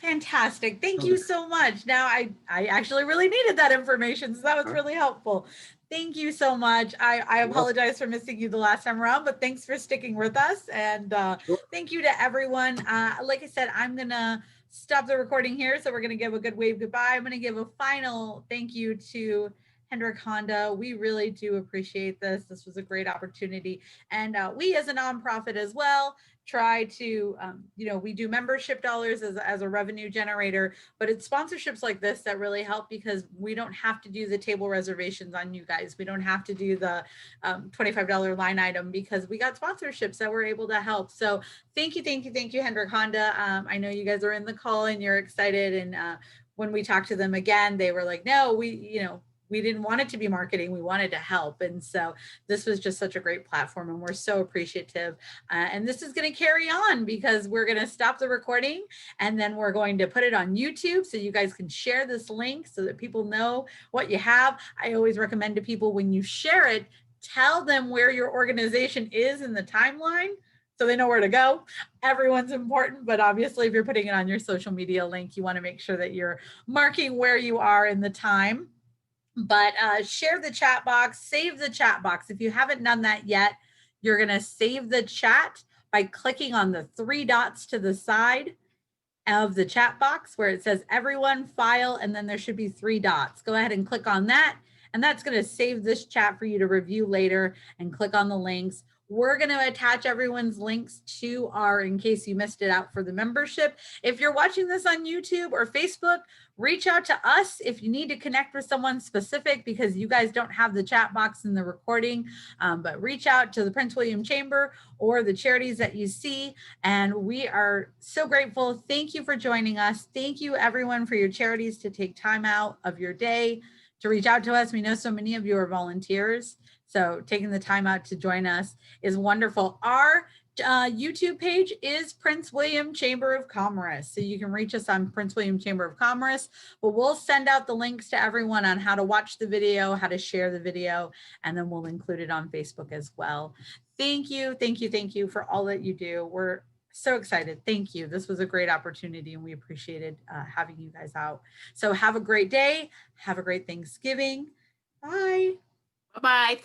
[SPEAKER 1] Fantastic. Thank you so much. Now I actually really needed that information, so that was really helpful. Thank you so much. I apologize for missing you the last time around, but thanks for sticking with us. And thank you to everyone. Like I said, I'm gonna stop the recording here. So we're gonna give a good wave goodbye. I'm gonna give a final thank you to Hendrick Honda. We really do appreciate this. This was a great opportunity. And we as a nonprofit as well try to, we do membership dollars as a revenue generator, but it's sponsorships like this that really help because we don't have to do the table reservations on you guys. We don't have to do the $25 line item because we got sponsorships that were able to help. So thank you, Hendrick Honda. I know you guys are in the call and you're excited. And when we talked to them again, they were like, no, we didn't want it to be marketing. We wanted to help. And so this was just such a great platform and we're so appreciative. And this is going to carry on because we're going to stop the recording and then we're going to put it on YouTube so you guys can share this link so that people know what you have. I always recommend to people when you share it, tell them where your organization is in the timeline so they know where to go. Everyone's important, but obviously if you're putting it on your social media link, you want to make sure that you're marking where you are in the time. But share the chat box, save the chat box. If you haven't done that yet, you're going to save the chat by clicking on the 3 dots to the side of the chat box where it says everyone file, and then there should be 3 dots. Go ahead and click on that. And that's going to save this chat for you to review later and click on the links. We're going to attach everyone's links to our, in case you missed it out for the membership. If you're watching this on YouTube or Facebook, reach out to us if you need to connect with someone specific because you guys don't have the chat box in the recording, but reach out to the Prince William Chamber or the charities that you see. And we are so grateful. Thank you for joining us. Thank you everyone for your charities to take time out of your day to reach out to us. We know so many of you are volunteers. So taking the time out to join us is wonderful. Our YouTube page is Prince William Chamber of Commerce. So you can reach us on Prince William Chamber of Commerce, but we'll send out the links to everyone on how to watch the video, how to share the video, and then we'll include it on Facebook as well. Thank you for all that you do. We're so excited. Thank you. This was a great opportunity and we appreciated having you guys out. So have a great day. Have a great Thanksgiving. Bye.
[SPEAKER 9] Bye-bye.